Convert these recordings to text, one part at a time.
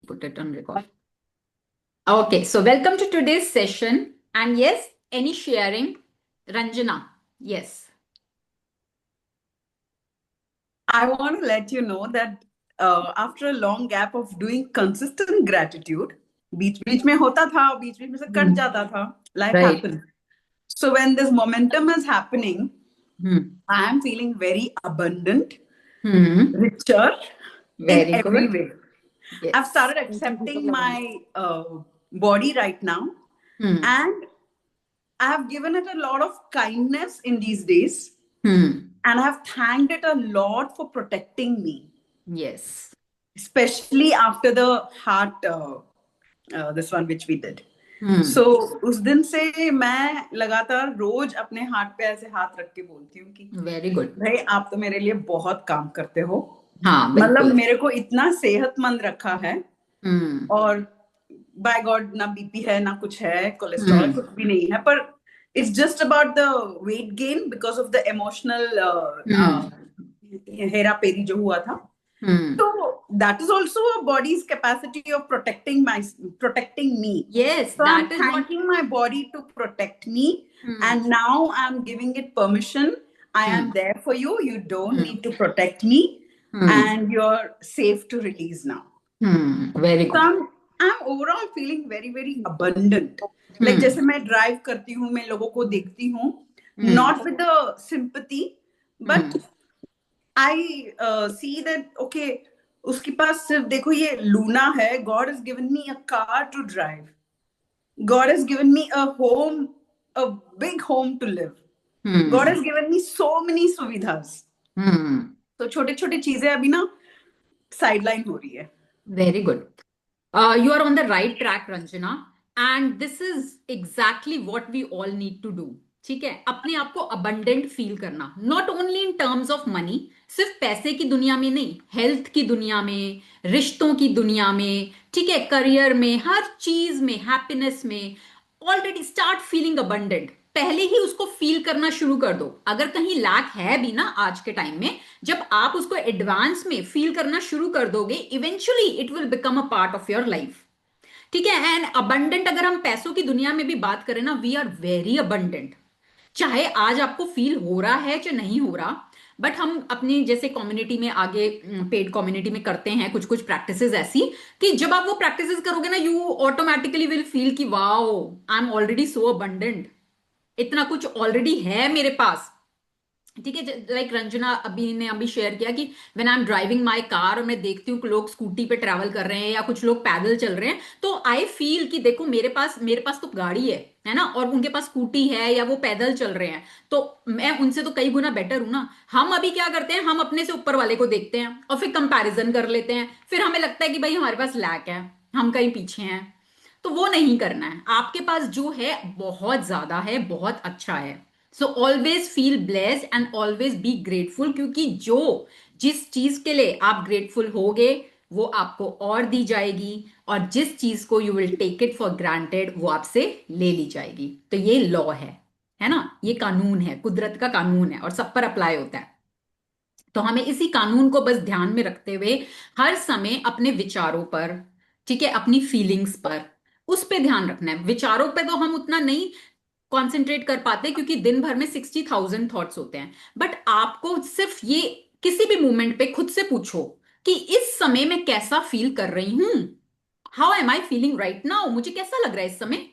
put it on record. Okay, so welcome to today's session. And yes, any sharing? Ranjana, yes. I want to let you know that after a long gap of doing consistent gratitude, बीच बीच में होता था, बीच बीच में से cut जाता था. Life Right. happens. So when this momentum is happening, I am feeling very abundant, richer Very in every good. way. Yes. I've started accepting my body right now, and I have given it a lot of kindness in these days, and I have thanked it a lot for protecting me. Yes. Especially after the heart this one which we did. So उस दिन से मैं लगातार रोज अपने हाथ पे ऐसे हाथ रख के बोलती हूँ कि वेरी गुड भाई आप तो मेरे लिए बहुत काम करते हो. हाँ मतलब मेरे को इतना सेहतमंद रखा है, और बाय गॉड ना बीपी है ना कुछ है, कोलेस्ट्रॉल कुछ भी नहीं है, पर it's just about the weight gain because of the emotional हेरा फेरी जो हुआ था. So that is also a body's capacity of protecting me. Yes, so that I'm is thanking my body to protect me, and now I'm giving it permission. I am there for you. You don't need to protect me, and you're safe to release now. Very So good. I'm overall feeling very very abundant. Like जैसे मैं drive करती हूँ, मैं लोगों को देखती हूँ, not with the sympathy, but I see that okay, उसके पास सिर्फ देखो ये लूना है. God has given me a car to drive. God has given me a home, a big home to live. God has given me so many सुविधाs. तो छोटे छोटे चीजें अभी ना sideline हो रही है. Very good. You are on the right track, Ranjana, and this is exactly what we all need to do. ठीक है, अपने आप को abundant फील करना, not only in terms of money, सिर्फ पैसे की दुनिया में नहीं, हेल्थ की दुनिया में, रिश्तों की दुनिया में, ठीक है, करियर में, हर चीज में, हैप्पीनेस में. Already start feeling abundant. पहले ही उसको फील करना शुरू कर दो. अगर कहीं लैक है भी ना आज के टाइम में, जब आप उसको एडवांस में फील करना शुरू कर दोगे, eventually it will become a part of your life. ठीक है. एंड अबंडेंट, अगर हम पैसों की दुनिया में भी बात करें ना, वी आर वेरी अबंडेंट. चाहे आज आपको फील हो रहा है चाहे नहीं हो रहा, बट हम अपनी जैसे कम्युनिटी में आगे, पेड कम्युनिटी में करते हैं कुछ कुछ प्रैक्टिसेस ऐसी कि जब आप वो प्रैक्टिसेस करोगे ना, यू ऑटोमेटिकली विल फील कि wow, I am already so abundant. इतना कुछ ऑलरेडी है मेरे पास. ठीक है. लाइक रंजना अभी ने अभी शेयर किया कि when I am driving my car और मैं देखती हूँ कि लोग स्कूटी पे ट्रैवल कर रहे हैं या कुछ लोग पैदल चल रहे हैं, तो आई फील कि देखो मेरे पास तो गाड़ी है ना, और उनके पास स्कूटी है या वो पैदल चल रहे हैं, तो मैं उनसे तो कई गुना बेटर हूं ना. हम अभी क्या करते हैं, हम अपने से ऊपर वाले को देखते हैं और फिर कंपैरिजन कर लेते हैं. फिर हमें लगता है कि भाई हमारे पास लैक है, हम कहीं पीछे हैं. तो वो नहीं करना है. आपके पास जो है बहुत ज्यादा है, बहुत अच्छा है. So always feel blessed and always be grateful, क्योंकि जो जिस चीज के लिए आप ग्रेटफुल होगे वो आपको और दी जाएगी, और जिस चीज को you will take it for granted वो आपसे ले ली जाएगी. तो ये लॉ है ना, ये कानून है, कुदरत का कानून है और सब पर अप्लाई होता है. तो हमें इसी कानून को बस ध्यान में रखते हुए हर समय अपने विचारों पर, ठीक है, अपनी फीलिंग्स पर, उस पे ध्यान रखना है. विचारों पे तो हम उतना नहीं कॉन्सेंट्रेट कर पाते क्योंकि दिन भर में 60,000 थॉट्स होते हैं. बट आपको सिर्फ ये किसी भी मोमेंट पे खुद से पूछो कि इस समय मैं कैसा फील कर रही हूं. How am I feeling right now, मुझे कैसा लग रहा है इस समय.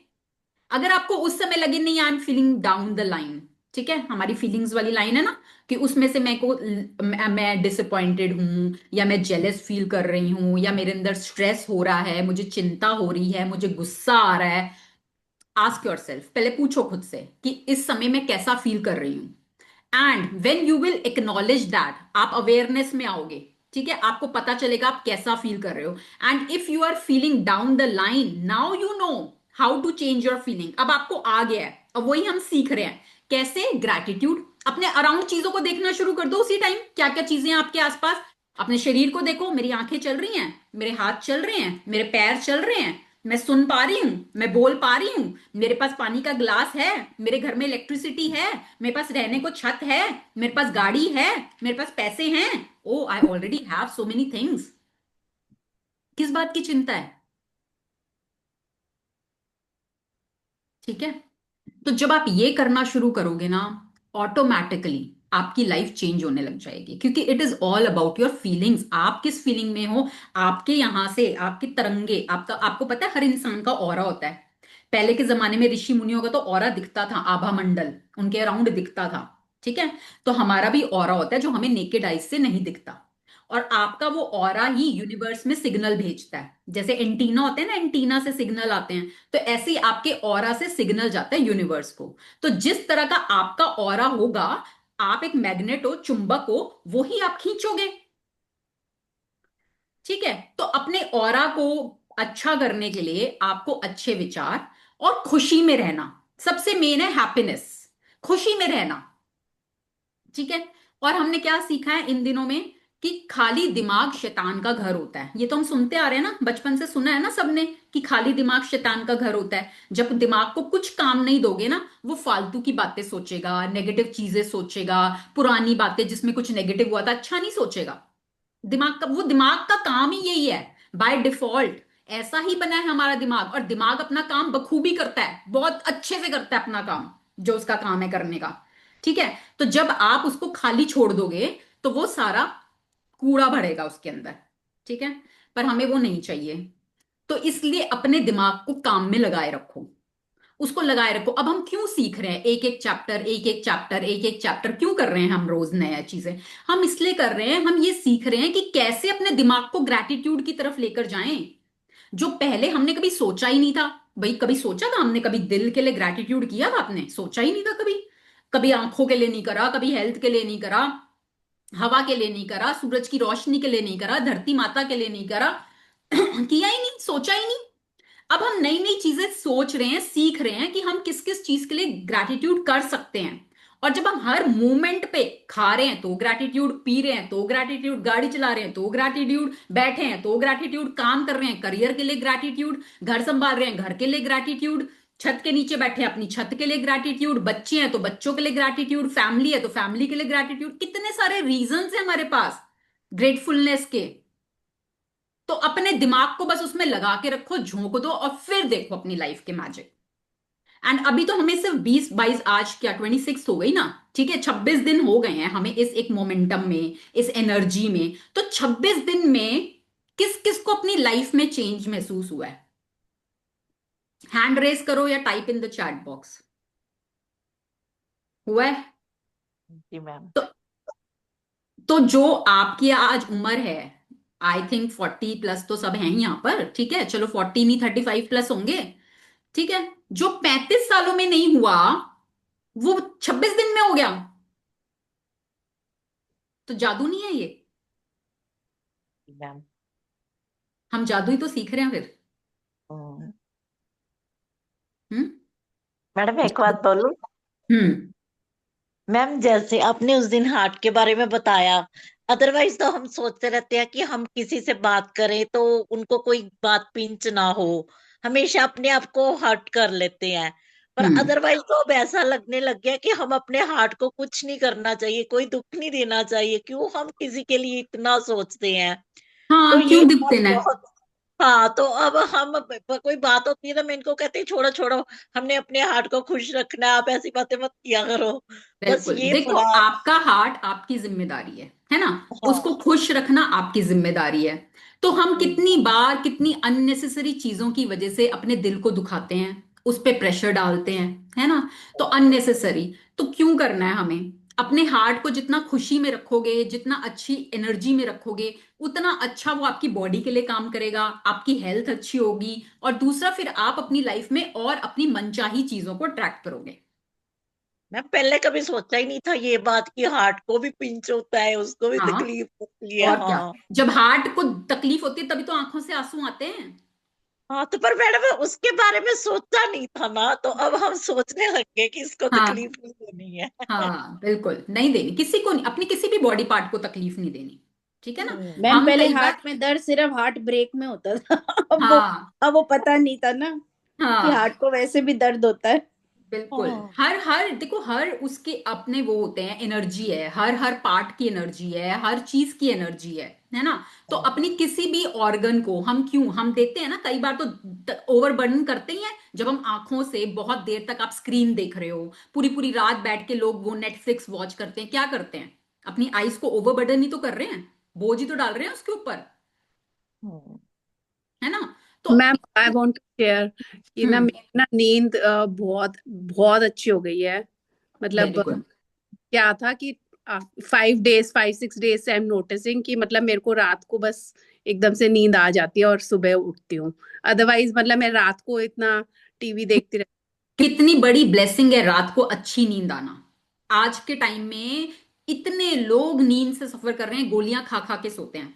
अगर आपको उस समय लगे नहीं, I am feeling down the line, ठीक है, हमारी फीलिंग्स वाली लाइन है ना, कि उसमें से मैं डिसअपॉइंटेड हूं, या मैं जेलस फील कर रही हूं, या मेरे अंदर स्ट्रेस हो रहा है, मुझे चिंता हो रही है, मुझे गुस्सा आ रहा है. आस्क योर सेल्फ, पहले पूछो खुद से कि इस समय मैं कैसा फील कर रही हूं. And when you will acknowledge that, आप अवेयरनेस में आओगे. ठीक है, आपको पता चलेगा आप कैसा फील कर रहे हो. And if you are feeling down the line, now you know how to change your feeling. अब आपको आ गया है, अब वही हम सीख रहे हैं. कैसे? ग्रैटिट्यूड. अपने अराउंड चीजों को देखना शुरू कर दो उसी टाइम, क्या क्या चीजें हैं आपके आसपास. अपने शरीर को देखो, मेरी आंखें चल रही हैं, मेरे हाथ चल रहे हैं, मेरे पैर चल रहे हैं, मैं सुन पा रही हूं, मैं बोल पा रही हूं, मेरे पास पानी का ग्लास है, मेरे घर में इलेक्ट्रिसिटी है, मेरे पास रहने को छत है, मेरे पास गाड़ी है, मेरे पास पैसे हैं. Oh, I already have so many things. किस बात की चिंता है? ठीक है। तो जब आप ये करना शुरू करोगे ना, ऑटोमेटिकली आपकी लाइफ चेंज होने लग जाएगी, क्योंकि it is all about your feelings. आप किस फीलिंग में हो, आपके यहां से आपकी तरंगे, आपका, आपको पता है हर इंसान का ऑरा होता है। पहले के जमाने में ऋषि मुनियों का तो ऑरा दिखता था, आभा मंडल उनके अराउंड दिखता था। ठीक है। तो हमारा भी ऑरा होता है जो हमें नेकेड आइज से नहीं दिखता। और आपका वो ऑरा ही यूनिवर्स में सिग्नल भेजता है। जैसे एंटीना होते हैं ना, एंटीना से सिग्नल आते हैं, तो ऐसे ही आपके ऑरा से सिग्नल जाता है यूनिवर्स को। तो जिस तरह का आपका ऑरा होगा, आप एक मैग्नेट हो, चुंबक हो, वो ही आप खींचोगे। ठीक है। तो अपने ऑरा को अच्छा करने के लिए आपको अच्छे विचार और खुशी में रहना, सबसे मेन है हैप्पीनेस, खुशी में रहना। ठीक है। और हमने क्या सीखा है इन दिनों में, कि खाली दिमाग शैतान का घर होता है। ये तो हम सुनते आ रहे हैं ना, बचपन से सुना है ना सबने, कि खाली दिमाग शैतान का घर होता है। जब दिमाग को कुछ काम नहीं दोगे ना, वो फालतू की बातें सोचेगा, नेगेटिव चीजें सोचेगा, पुरानी बातें जिसमें कुछ नेगेटिव हुआ था, अच्छा नहीं सोचेगा। दिमाग का, वो दिमाग का काम ही यही है, बाय डिफॉल्ट ऐसा ही बना है हमारा दिमाग। और दिमाग अपना काम बखूबी करता है, बहुत अच्छे से करता है अपना काम, जो उसका काम है करने का। ठीक है। तो जब आप उसको खाली छोड़ दोगे, तो वो सारा कूड़ा भरेगा उसके अंदर। ठीक है। पर हमें वो नहीं चाहिए। तो इसलिए अपने दिमाग को काम में लगाए रखो, उसको लगाए रखो। अब हम क्यों सीख रहे हैं एक एक चैप्टर, एक एक चैप्टर, एक एक चैप्टर क्यों कर रहे हैं हम रोज नया चीजें? हम इसलिए कर रहे हैं, हम ये सीख रहे हैं कि कैसे अपने दिमाग को ग्रैटिट्यूड की तरफ लेकर जाएं, जो पहले हमने कभी सोचा ही नहीं था। भाई कभी सोचा था हमने, कभी दिल के लिए ग्रैटिट्यूड किया था आपने? सोचा ही नहीं था कभी। कभी आंखों के लिए नहीं करा, कभी हेल्थ के लिए नहीं करा, हवा के लिए नहीं करा, सूरज की रोशनी के लिए नहीं करा, धरती माता के लिए नहीं करा। किया ही नहीं, सोचा ही नहीं। अब हम नई नई चीजें सोच रहे हैं, सीख रहे हैं कि हम किस किस चीज के लिए ग्रैटिट्यूड कर सकते हैं। और जब हम हर मोमेंट पे खा रहे हैं तो ग्रैटिट्यूड, पी रहे हैं तो ग्रैटिट्यूड, गाड़ी चला रहे हैं तो ग्रैटिट्यूड, बैठे हैं तो ग्रैटिट्यूड, काम कर रहे हैं करियर के लिए ग्रैटिट्यूड, घर संभाल रहे हैं घर के लिए ग्रैटिट्यूड, छत के नीचे बैठे हैं अपनी छत के लिए ग्रैटिट्यूड, बच्चे हैं तो बच्चों के लिए ग्रैटिट्यूड, फैमिली है तो फैमिली के लिए ग्रैटिट्यूड, कितने सारे रीजंस हैं हमारे पास ग्रेटफुलनेस के। तो अपने दिमाग को बस उसमें लगा के रखो, झोंक दो, और फिर देखो अपनी लाइफ के मैजिक। एंड अभी तो हमें सिर्फ 20 22, आज क्या 26 हो गई ना, ठीक है, 26 दिन हो गए हैं हमें इस एक मोमेंटम में, इस एनर्जी में। तो 26 दिन में किस किस को अपनी लाइफ में चेंज महसूस हुआ है? हैंड रेस करो या type in the chat box. हुआ है? जी मैम। तो जो आपकी आज उम्र है, आई थिंक 40 प्लस तो सब हैं यहाँ पर, ठीक है, चलो 40 नहीं 35 प्लस होंगे। ठीक है। जो 35 सालों में नहीं हुआ, वो 26 दिन में हो गया। तो जादू नहीं है ये? जी मैम। हम जादू ही तो सीख रहे हैं फिर। हम्म। हम्म। मैडम एक बात बोलूं? हम्म। मैम जैसे आपने उस दिन हार्ट के बारे में बताया, अदरवाइज तो हम सोचते रहते हैं कि हम किसी से बात करें तो उनको कोई बात पिंच ना हो, हमेशा अपने आप को हर्ट कर लेते हैं। पर हम्म। अदरवाइज तो अब ऐसा लगने लग गया कि हम अपने हार्ट को कुछ नहीं करना चाहिए, कोई दुख नहीं देना चाहिए, क्यों हम किसी के लिए इतना सोचते हैं। तो हाँ, ये क्यों दिखते बात ना? बहुत। हाँ तो अब हम कोई बात होती है ना, मैं इनको कहती हूँ छोड़ो छोड़ो, हमने अपने हार्ट को खुश रखना है, आप ऐसी बातें मत किया करो। बस बिल्कुल, ये देखो, थोड़ा। आपका हार्ट आपकी जिम्मेदारी है ना? उसको हाँ। खुश रखना आपकी जिम्मेदारी है। तो हम हम्म। कितनी बार कितनी अननेसेसरी चीजों की वजह से अपने दिल को दुखाते हैं, उस पे प्रेशर डालते हैं, है ना? तो अननेसेसरी। तो क्यों करना है हमें? अपने हार्ट को जितना खुशी में रखोगे, जितना अच्छी एनर्जी में रखोगे, उतना अच्छा वो आपकी बॉडी के लिए काम करेगा, आपकी हेल्थ अच्छी होगी। और दूसरा, फिर आप अपनी लाइफ में और अपनी मनचाही चीजों को अट्रैक्ट करोगे। मैं पहले कभी सोचा ही नहीं था ये बात कि हार्ट को भी पिंच होता है, उसको भी हाँ, तकलीफ होती है। और क्या। हाँ। जब हार्ट को तकलीफ होती है तभी तो आंखों से आंसू आते हैं। हाँ तो पर मैडम उसके बारे में सोचा नहीं था ना, तो अब हम सोचने लग गए कि इसको हाँ। तकलीफ नहीं होनी है। हाँ, बिल्कुल नहीं देनी किसी को, नहीं, अपनी किसी भी बॉडी पार्ट को तकलीफ नहीं देनी। ठीक है ना? मैम हम पहले कई बार, हार्ट में दर्द सिर्फ हार्ट ब्रेक में होता था। अब वो हाँ, अब वो पता नहीं था ना कि हाँ, हार्ट को वैसे भी दर्द होता है। बिल्कुल। हर हर देखो, हर उसके अपने वो होते हैं, एनर्जी है, हर हर पार्ट की एनर्जी है, हर चीज की एनर्जी है ना। तो अपनी किसी भी ऑर्गन को हम देखते हैं ना, कई बार तो ओवरबर्डन करते ही हैं। जब हम आंखों से बहुत देर तक आप स्क्रीन देख रहे हो, पूरी पूरी रात बैठ के लोग वो नेटफ्लिक्स वॉच करते हैं, क्या करते हैं, अपनी आईज को ओवरबर्डन ही तो कर रहे हैं, बोझ ही तो डाल रहे हैं उसके ऊपर, हम्म। है ना। तो ma'am I want to share कि ना हम्म, मेरी ना नींद बहुत बहुत अच्छी हो गई है। वेरी मतलब गुड। क्या था कि 5 डेज 5 6 डेज से आई एम नोटिसिंग कि मतलब मेरे को रात को बस एकदम से नींद आ जाती है और सुबह उठती हूँ। अदरवाइज मतलब मैं रात को इतना टीवी देखती रहती कितनी बड़ी ब्लेसिंग है रात को अच्छी नींद आना। आज के टाइम में इतने लोग नींद से सफर कर रहे हैं, गोलियां खा खा के सोते हैं।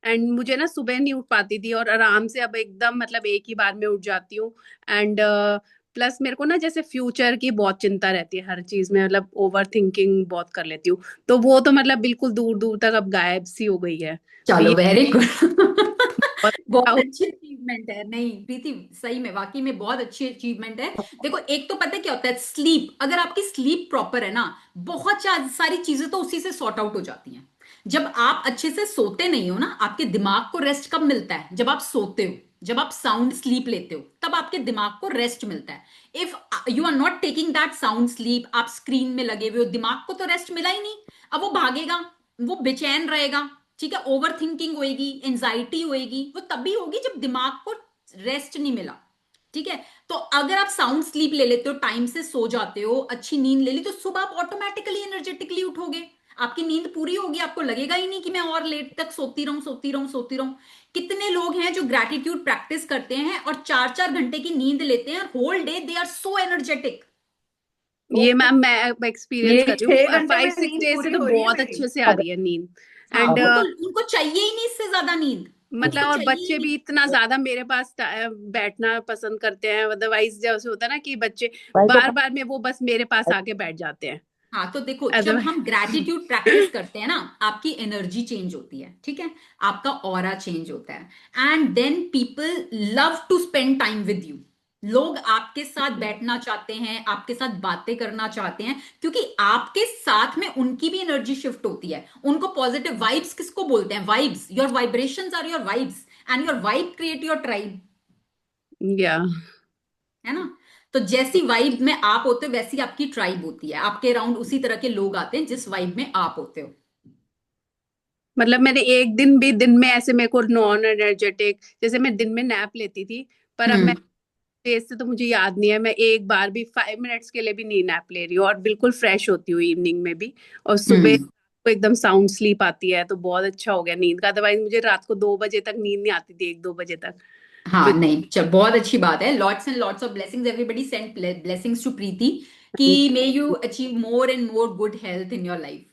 एंड मुझे ना सुबह नहीं उठ पाती थी और आराम से अब एकदम मतलब एक ही बार में उठ जाती हूँ। एंड प्लस मेरे को ना जैसे फ्यूचर की बहुत चिंता रहती है हर चीज में, मतलब ओवर थिंकिंग बहुत कर लेती हूँ। तो वो तो मतलब बिल्कुल दूर दूर तक अब गायब सी हो गई है। तो चलो ये वेरी गुड। बहुत बहुत अच्छी अचीवमेंट है, नहीं प्रीति, सही में वाकई में बहुत अच्छी अचीवमेंट है। देखो, एक तो पता है क्या होता है, स्लीप, अगर आपकी स्लीप प्रॉपर है ना, बहुत सारी चीजें तो उसी से सॉर्ट आउट हो जाती हैं। जब आप अच्छे से सोते नहीं हो ना, आपके दिमाग को रेस्ट कब मिलता है, जब आप सोते हो, जब आप साउंड स्लीप लेते हो, तब आपके दिमाग को रेस्ट मिलता है। If you are not taking that sound sleep, आप स्क्रीन में लगे हुए हो, दिमाग को तो रेस्ट मिला ही नहीं। अब वो भागेगा, वो बेचैन रहेगा, ठीक है, ओवर थिंकिंग होएगी, एंजाइटी होएगी, वो तभी होगी जब दिमाग को रेस्ट नहीं मिला। ठीक है। तो अगर आप साउंड स्लीप ले लेते हो, टाइम से सो जाते हो, अच्छी नींद ले ली, तो सुबह आप ऑटोमेटिकली एनर्जेटिकली उठोगे। आपकी नींद पूरी होगी, आपको लगेगा ही नहीं कि मैं और लेट तक सोती रहूं, सोती रहूं, सोती रहूं। कितने लोग हैं जो ग्रैटिट्यूड प्रैक्टिस करते हैं और 4 4 घंटे की नींद लेते हैं, whole day they are so energetic. ये मैम मैं एक्सपीरियंस कर मेरी रही हूँ। 6 घंटे फाइव में सिक्स नींद डेज से पूरी तो हो रही है बहुत मेरी। अच्छे से आ रही है नींद। हाँ, एंड वो तो उनको चाहिए ही नहीं इससे ज्यादा नींद। मतलब उनको और चाहिए ही बच्चे भी नहीं। इतना ज्यादा मेरे पास बैठना पसंद करते हैं। अदरवाइज जैसे होता है ना कि बच्चे भाई तो बार बार में वो बस मेरे पास आके बैठ जाते हैं। हाँ, तो देखो, जब अदरवाइज हम ग्रैटिट्यूड प्रैक्टिस करते हैं ना, आपकी एनर्जी चेंज होती है, ठीक है, आपका ऑरा चेंज होता है, and then people love to spend time with you. लोग आपके साथ बैठना चाहते हैं, आपके साथ बातें करना चाहते हैं, क्योंकि आपके साथ में उनकी भी एनर्जी शिफ्ट होती है। उनको पॉजिटिव वाइब्स किसको बोलते हैं, vibes, your vibrations are your vibes, and your vibe create your tribe, या है ना। तो जैसी वाइब में आप होते हो, वैसी आपकी ट्राइब होती है, आपके अराउंड उसी तरह के लोग आते हैं जिस वाइब में आप होते हो। मतलब मैंने एक दिन भी दिन में ऐसे मेरे को नॉन एनर्जेटिक, जैसे मैं दिन में नैप लेती थी, पर अब मैं हम्म। फेज से तो मुझे याद नहीं है मैं एक बार भी 5 मिनट्स के लिए भी नहीं नैप ले रही हूँ। और बिल्कुल फ्रेश होती हूँ इवनिंग में भी। और सुबह हम्म। को एकदम साउंड स्लीप आती है तो बहुत अच्छा हो गया नींद का। अदरवाइज मुझे रात को 2 बजे तक नींद नहीं आती थी, 1 2 बजे तक। तो हाँ, नहीं, चल, बहुत अच्छी बात है। Lots and lots of blessings, everybody send blessings to Preeti, कि may you achieve more and more good health in your life,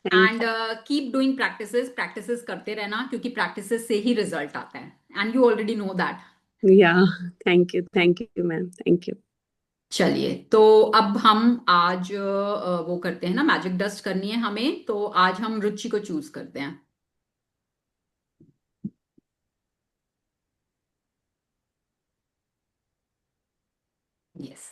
thank and keep doing practices, practices करते रहना, क्योंकि प्रैक्टिसेस से ही रिजल्ट आता है, and you already know that. You. Yeah thank you ma'am, thank you. चलिए, तो अब हम आज वो करते हैं ना, मैजिक डस्ट करनी है हमें, तो आज हम रुचि को चूज करते हैं। यस।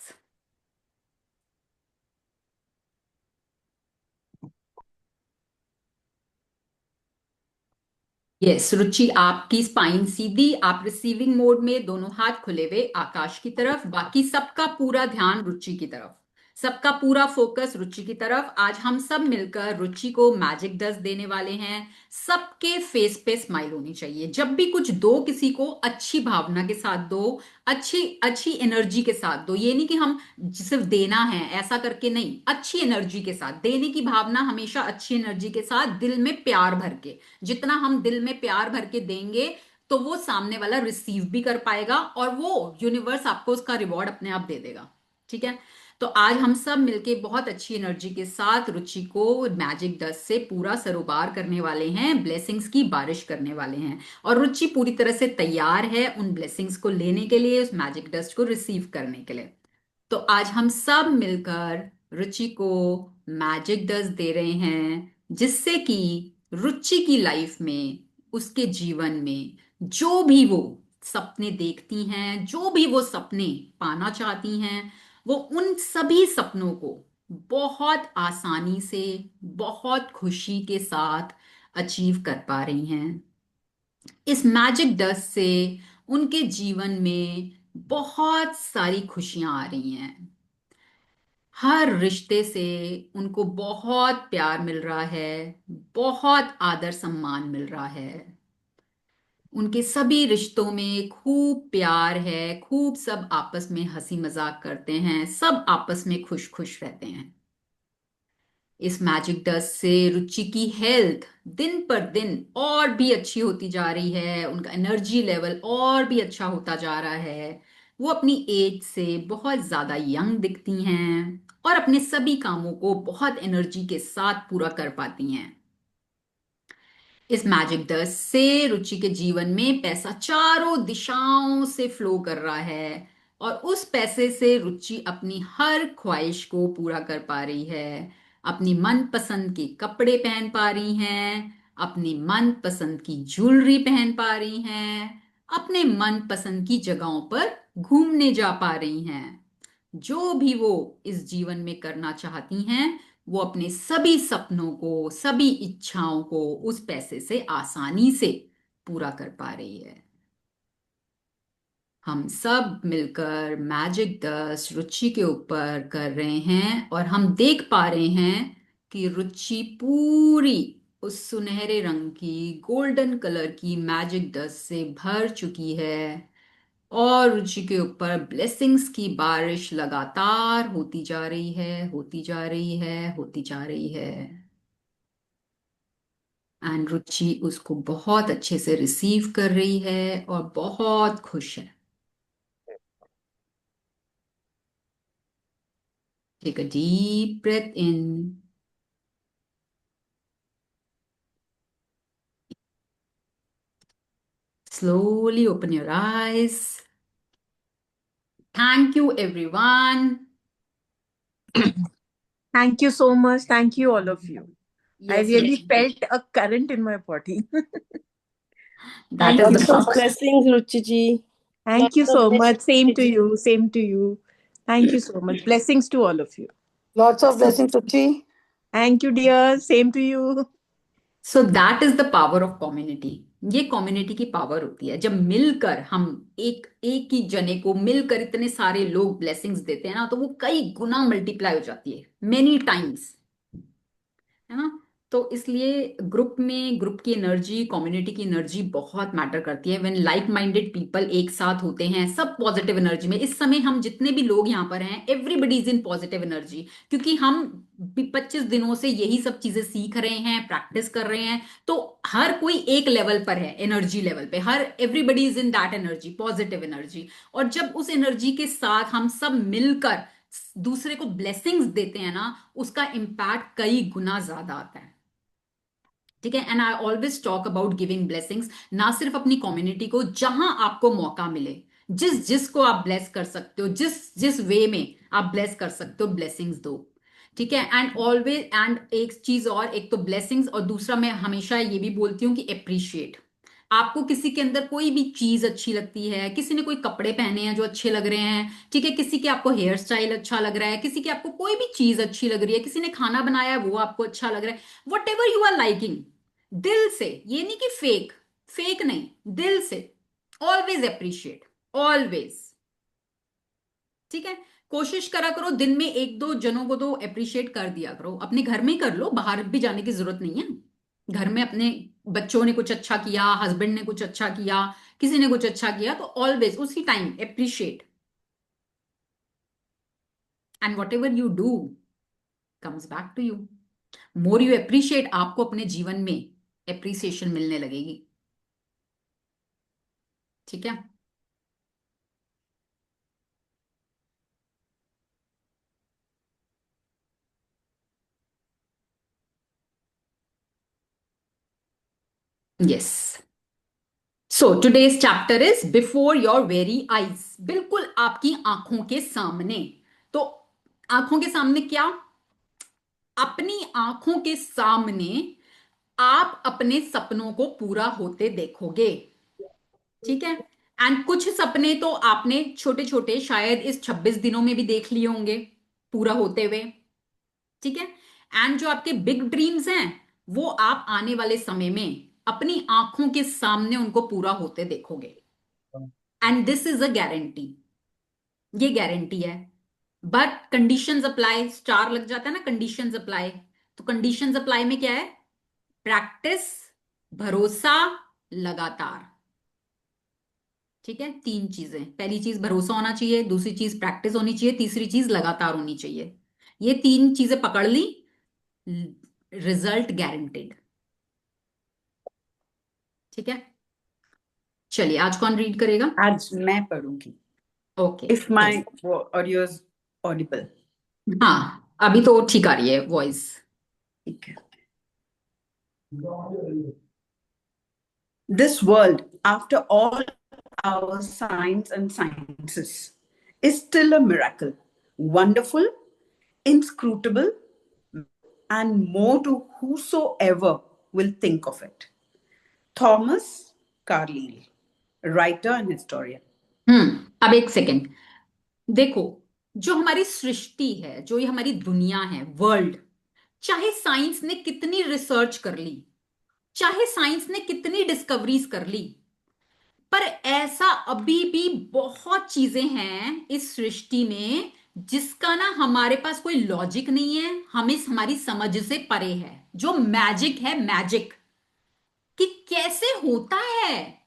यस रुचि, आपकी स्पाइन सीधी, आप रिसीविंग मोड में, दोनों हाथ खुले हुए आकाश की तरफ, बाकी सबका पूरा ध्यान रुचि की तरफ, सबका पूरा फोकस रुचि की तरफ। आज हम सब मिलकर रुचि को मैजिक डस्ट देने वाले हैं। सबके फेस पे स्माइल होनी चाहिए, जब भी कुछ दो किसी को, अच्छी भावना के साथ दो, अच्छी अच्छी एनर्जी के साथ दो। ये नहीं कि हम सिर्फ देना है ऐसा करके, नहीं, अच्छी एनर्जी के साथ देने की भावना, हमेशा अच्छी एनर्जी के साथ, दिल में प्यार भर के। जितना हम दिल में प्यार भर के देंगे, तो वो सामने वाला रिसीव भी कर पाएगा, और वो यूनिवर्स आपको उसका रिवॉर्ड अपने आप दे देगा। ठीक है। तो आज हम सब मिलके बहुत अच्छी एनर्जी के साथ रुचि को मैजिक डस्ट से पूरा सरोबार करने वाले हैं, ब्लेसिंग्स की बारिश करने वाले हैं, और रुचि पूरी तरह से तैयार है उन ब्लेसिंग्स को लेने के लिए, उस मैजिक डस्ट को रिसीव करने के लिए। तो आज हम सब मिलकर रुचि को मैजिक डस्ट दे रहे हैं, जिससे कि रुचि की लाइफ में, उसके जीवन में, जो भी वो सपने देखती हैं, जो भी वो सपने पाना चाहती हैं, वो उन सभी सपनों को बहुत आसानी से, बहुत खुशी के साथ अचीव कर पा रही हैं। इस मैजिक डस्ट से उनके जीवन में बहुत सारी खुशियां आ रही हैं। हर रिश्ते से उनको बहुत प्यार मिल रहा है, बहुत आदर सम्मान मिल रहा है। उनके सभी रिश्तों में खूब प्यार है, खूब सब आपस में हंसी मजाक करते हैं, सब आपस में खुश खुश रहते हैं। इस मैजिक डस्ट से रुचि की हेल्थ दिन पर दिन और भी अच्छी होती जा रही है, उनका एनर्जी लेवल और भी अच्छा होता जा रहा है। वो अपनी एज से बहुत ज्यादा यंग दिखती हैं और अपने सभी कामों को बहुत एनर्जी के साथ पूरा कर पाती हैं। इस मैजिक डस्ट से रुचि के जीवन में पैसा चारों दिशाओं से फ्लो कर रहा है और उस पैसे से रुचि अपनी हर ख्वाहिश को पूरा कर पा रही है। अपनी मनपसंद के कपड़े पहन पा रही हैं, अपनी मनपसंद की ज्वेलरी पहन पा रही हैं, अपने मनपसंद की जगहों पर घूमने जा पा रही हैं। जो भी वो इस जीवन में करना चाहती हैं, वो अपने सभी सपनों को, सभी इच्छाओं को उस पैसे से आसानी से पूरा कर पा रही है। हम सब मिलकर मैजिक डस्ट रुचि के ऊपर कर रहे हैं और हम देख पा रहे हैं कि रुचि पूरी उस सुनहरे रंग की, गोल्डन कलर की मैजिक डस्ट से भर चुकी है और रुचि के ऊपर ब्लेसिंग्स की बारिश लगातार होती जा रही है, होती जा रही है, होती जा रही है। एंड रुचि उसको बहुत अच्छे से रिसीव कर रही है और बहुत खुश है। Take a deep breath in, slowly open your eyes. Thank you everyone. Thank you so much. Thank you, all of you. I Yes, really yes. felt a current in my body. That Thank is you the so Lots of much. blessings, Ruchi ji. Thank Lots you of so much. blessings, Same Ruchi to ji. you. Same to you. Thank you so much. Blessings to all of you. Lots of blessings, Ruchi. Thank you, dear. Same to you. So that is the power of community. ये community की power होती है। जब मिलकर हम एक एक ही जने को मिलकर इतने सारे लोग ब्लेसिंग्स देते हैं ना, तो वो कई गुना मल्टीप्लाई हो जाती है, मेनी टाइम्स, है ना। तो इसलिए ग्रुप में, ग्रुप की एनर्जी, कम्युनिटी की एनर्जी बहुत मैटर करती है। व्हेन लाइक माइंडेड पीपल एक साथ होते हैं, सब पॉजिटिव एनर्जी में, इस समय हम जितने भी लोग यहाँ पर हैं, everybody is in positive energy, क्योंकि हम 25 दिनों से यही सब चीजें सीख रहे हैं, प्रैक्टिस कर रहे हैं। तो हर कोई एक लेवल पर है, एनर्जी लेवल पे, हर everybody is in that energy, positive energy. और जब उस एनर्जी के साथ हम सब मिलकर दूसरे को ब्लेसिंग्स देते हैं ना, उसका इम्पैक्ट कई गुना ज्यादा आता है। ठीक है। And I always talk about giving blessings, ना सिर्फ अपनी कम्युनिटी को, जहां आपको मौका मिले, जिस जिसको आप ब्लेस कर सकते हो, जिस जिस वे में आप ब्लेस कर सकते हो, ब्लेसिंग्स दो। ठीक है। एंड ऑलवेज, एंड एक चीज और, एक तो ब्लेसिंग्स, और दूसरा मैं हमेशा ये भी बोलती हूँ कि अप्रिशिएट। आपको किसी के अंदर कोई भी चीज अच्छी लगती है, किसी ने कोई कपड़े पहने हैं जो अच्छे लग रहे हैं, ठीक है, किसी के आपको हेयर स्टाइल अच्छा लग रहा है, किसी के आपको कोई भी चीज अच्छी लग रही है, किसी ने खाना बनाया है वो आपको अच्छा लग रहा है, whatever you are liking, दिल से, ये नहीं कि फेक, फेक नहीं, दिल से ऑलवेज अप्रिशिएट, ऑलवेज। ठीक है। कोशिश करा करो दिन में एक दो जनों को तो अप्रिशिएट कर दिया करो। अपने घर में ही कर लो, बाहर भी जाने की जरूरत नहीं है। घर में अपने बच्चों ने कुछ अच्छा किया, हस्बैंड ने कुछ अच्छा किया, किसी ने कुछ अच्छा किया, तो ऑलवेज उसी time appreciate. And whatever you do comes back to you. More you appreciate, आपको अपने जीवन में अप्रिसिएशन मिलने लगेगी। ठीक है। Yes. So today's chapter is before your very eyes, बिल्कुल आपकी आंखों के सामने। तो आंखों के सामने क्या? अपनी आंखों के सामने आप अपने सपनों को पूरा होते देखोगे। ठीक है। एंड कुछ सपने तो आपने छोटे छोटे शायद इस 26 दिनों में भी देख लिए होंगे पूरा होते हुए, ठीक है। एंड जो आपके बिग ड्रीम्स हैं वो आप आने वाले समय में अपनी आंखों के सामने उनको पूरा होते देखोगे, and this is a guarantee, ये गारंटी है। बट कंडीशंस अप्लाई, स्टार लग जाता है ना, कंडीशंस अप्लाई। तो कंडीशंस अप्लाई में क्या है? प्रैक्टिस, भरोसा, लगातार, ठीक है। 3 चीजें, पहली चीज भरोसा होना चाहिए, दूसरी चीज प्रैक्टिस होनी चाहिए, तीसरी चीज लगातार होनी चाहिए। ये 3 चीजें पकड़ ली, रिजल्ट गारंटेड, ठीक है। चलिए आज कौन रीड करेगा? आज मैं पढ़ूंगी। Okay. If my audio is audible. हाँ अभी तो ठीक आ रही है वॉइस। ठीक है। This world, after all our science and sciences, is still a miracle, wonderful, inscrutable, and more to whosoever will think of it. Thomas Carlyle, writer and historian. अब एक सेकेंड देखो, जो हमारी सृष्टि है, जो ये हमारी दुनिया है, वर्ल्ड, चाहे साइंस ने कितनी रिसर्च कर ली, चाहे साइंस ने कितनी डिस्कवरीज कर ली, पर ऐसा अभी भी बहुत चीजें हैं इस सृष्टि में जिसका ना हमारे पास कोई लॉजिक नहीं है, हमें हमारी समझ से परे है। जो मैजिक है, मैजिक कि कैसे होता है।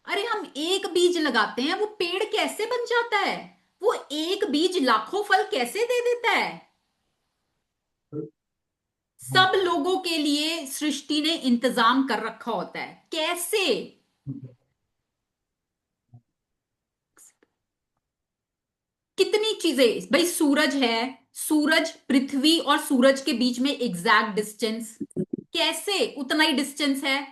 अरे हम एक बीज लगाते हैं, वो पेड़ कैसे बन जाता है? वो एक बीज लाखों फल कैसे दे देता है? सब लोगों के लिए सृष्टि ने इंतजाम कर रखा होता है, कैसे? कितनी चीजें भाई, सूरज है, सूरज, पृथ्वी और सूरज के बीच में एग्जैक्ट डिस्टेंस, कैसे उतना ही डिस्टेंस है,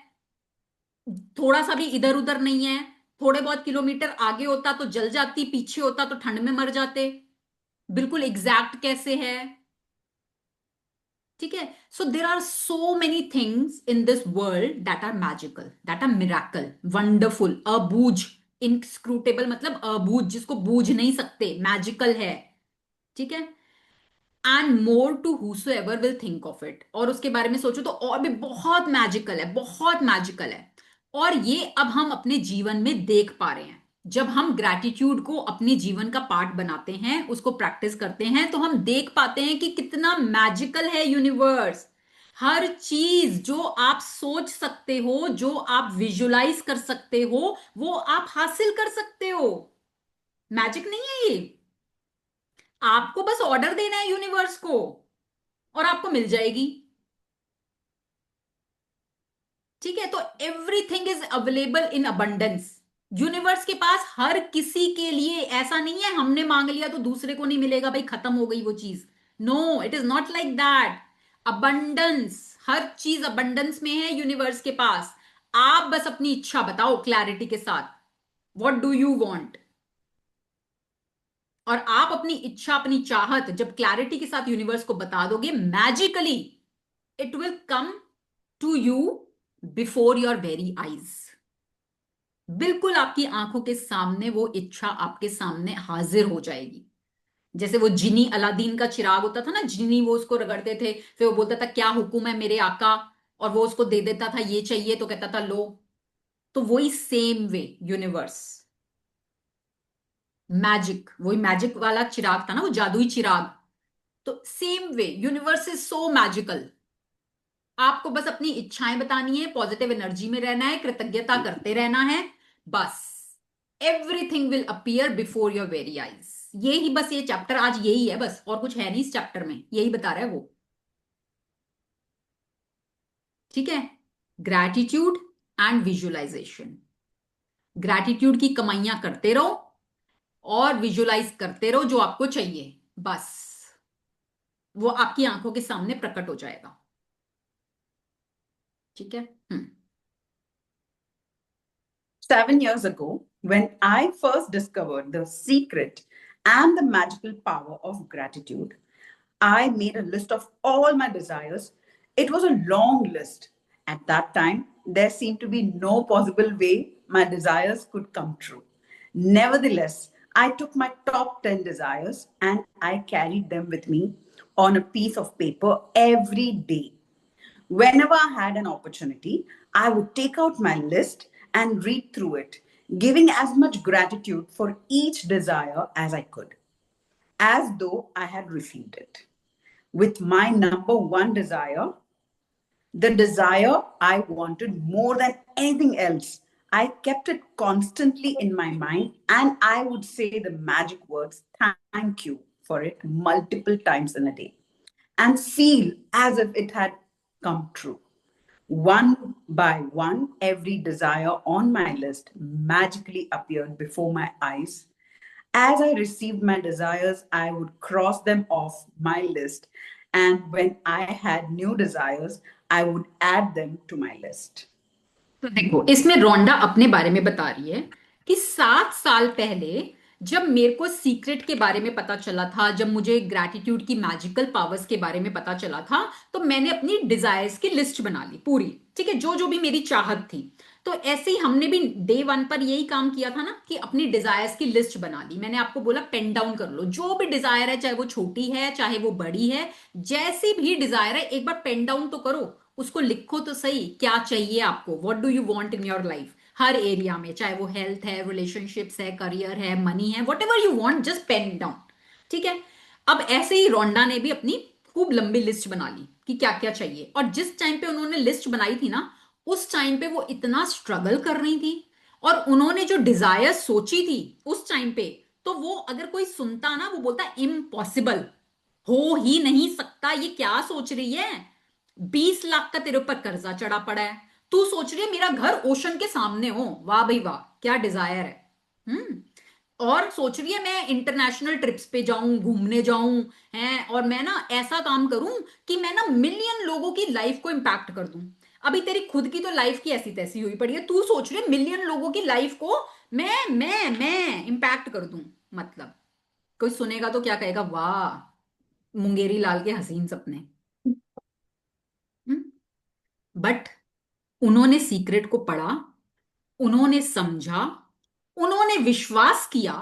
थोड़ा सा भी इधर उधर नहीं है। थोड़े बहुत किलोमीटर आगे होता तो जल जाती, पीछे होता तो ठंड में मर जाते। बिल्कुल एग्जैक्ट कैसे है, ठीक है। So there are so many things in this world that are magical, that are miracle, wonderful, अबूझ, इनस्क्रूटेबल मतलब अबूझ, जिसको बूझ नहीं सकते, मैजिकल है, ठीक है। And more to whosoever will think of it, और उसके बारे में सोचो तो और भी बहुत मैजिकल है, बहुत मैजिकल है। और ये अब हम अपने जीवन में देख पा रहे हैं। जब हम ग्रैटिट्यूड को अपने जीवन का पार्ट बनाते हैं, उसको प्रैक्टिस करते हैं, तो हम देख पाते हैं कि कितना मैजिकल है यूनिवर्स। हर चीज जो आप सोच सकते हो, जो आप विजुलाइज कर सकते हो, वो आप हासिल कर सकते हो। मैजिक नहीं है ये? आपको बस ऑर्डर देना है यूनिवर्स को और आपको मिल जाएगी, ठीक है। तो everything is available in abundance. Universe के पास हर किसी के लिए, ऐसा नहीं है हमने मांग लिया तो दूसरे को नहीं मिलेगा, भाई खत्म हो गई वो चीज। No, it is not like that. Abundance, हर चीज अबंडेंस में है यूनिवर्स के पास। आप बस अपनी इच्छा बताओ क्लैरिटी के साथ, व्हाट डू यू वांट। और आप अपनी इच्छा, अपनी चाहत जब क्लैरिटी के साथ यूनिवर्स को बता दोगे, magically it will come to you before your very eyes. बिल्कुल आपकी आंखों के सामने वो इच्छा आपके सामने हाजिर हो जाएगी। जैसे वो जिनी, अलादीन का चिराग होता था ना, जिनी वो उसको रगड़ते थे, फिर वो बोलता था क्या हुक्म है मेरे आका, और वो उसको दे देता था ये चाहिए, तो कहता था लो। तो वही सेम वे यूनिवर्स, मैजिक, वही मैजिक वाला चिराग था ना, वो जादुई चिराग। तो same way universe is so magical. आपको बस अपनी इच्छाएं बतानी है, पॉजिटिव एनर्जी में रहना है, कृतज्ञता करते रहना है, बस everything will appear before your very eyes. यही बस, ये चैप्टर आज यही है बस, और कुछ है नहीं इस चैप्टर में, यही बता रहा है वो, ठीक है। Gratitude and visualisation. ग्रैटिट्यूड की कमाइयां करते रहो और विजुअलाइज करते रहो जो आपको चाहिए, बस वो आपकी आंखों के सामने प्रकट हो जाएगा, ठीक है। 7 years ago, when I first discovered the secret and the magical power of gratitude, I made a list of all my desires. It was a long list. At that time, there seemed to be no possible way my desires could come true. Nevertheless, I took my top 10 desires and I carried them with me on a piece of paper every day. Whenever I had an opportunity, I would take out my list and read through it, giving as much gratitude for each desire as I could, as though I had received it. With my number one desire, the desire I wanted more than anything else, I kept it constantly in my mind and I would say the magic words, thank you, for it multiple times in a day and feel as if it had come true. One by one, every desire on my list magically appeared before my eyes. As I received my desires, I would cross them off my list. And when I had new desires, I would add them to my list. तो देखो इसमें रोंडा अपने बारे में बता रही है कि 7 साल पहले जब मेरे को सीक्रेट के बारे में पता चला था, जब मुझे ग्रैटिट्यूड की मैजिकल पावर्स के बारे में पता चला था, तो मैंने अपनी डिजायर्स की लिस्ट बना ली पूरी, ठीक है, जो जो भी मेरी चाहत थी। तो ऐसे ही हमने भी डे 1 पर यही काम किया था ना कि अपनी डिजायर्स की लिस्ट बना ली। मैंने आपको बोला पेन डाउन कर लो, जो भी डिजायर है, चाहे वो छोटी है चाहे वो बड़ी है, जैसी भी डिजायर है एक बार पेन डाउन तो करो, उसको लिखो तो सही, क्या चाहिए आपको, what do you want in your life, her area में, चाहे वो हेल्थ है, रिलेशनशिप्स है, करियर है, मनी है, whatever you want, just pen down, ठीक है। अब ऐसे ही रोंडा ने भी अपनी खूब लंबी लिस्ट बना ली कि क्या क्या चाहिए, और जिस टाइम पे उन्होंने लिस्ट बनाई थी ना, उस टाइम पे वो इतना स्ट्रगल कर रही थी, और उन्होंने जो डिजायर सोची थी उस टाइम पे, तो वो अगर कोई सुनता ना, वो बोलता इम्पॉसिबल, हो ही नहीं सकता, ये क्या सोच रही है, 20 लाख का तेरे ऊपर कर्जा चढ़ा पड़ा है, तू सोच रही है मेरा घर ओशन के सामने हो, वाह भाई वाह, क्या डिजायर है। और सोच रही है मैं इंटरनेशनल ट्रिप्स पे जाऊं, घूमने जाऊं, हैं, और मैं ना ऐसा काम करूं कि मैं ना मिलियन लोगों की लाइफ को इंपैक्ट कर दूं। अभी तेरी खुद की तो लाइफ की ऐसी तैसी हुई पड़ी है, तू सोच रही है मिलियन लोगों की लाइफ को मैं इंपैक्ट कर दूं। मतलब कोई सुनेगा तो क्या कहेगा, वाह मुंगेरी लाल के हसीन सपने। बट उन्होंने सीक्रेट को पढ़ा, उन्होंने समझा, उन्होंने विश्वास किया,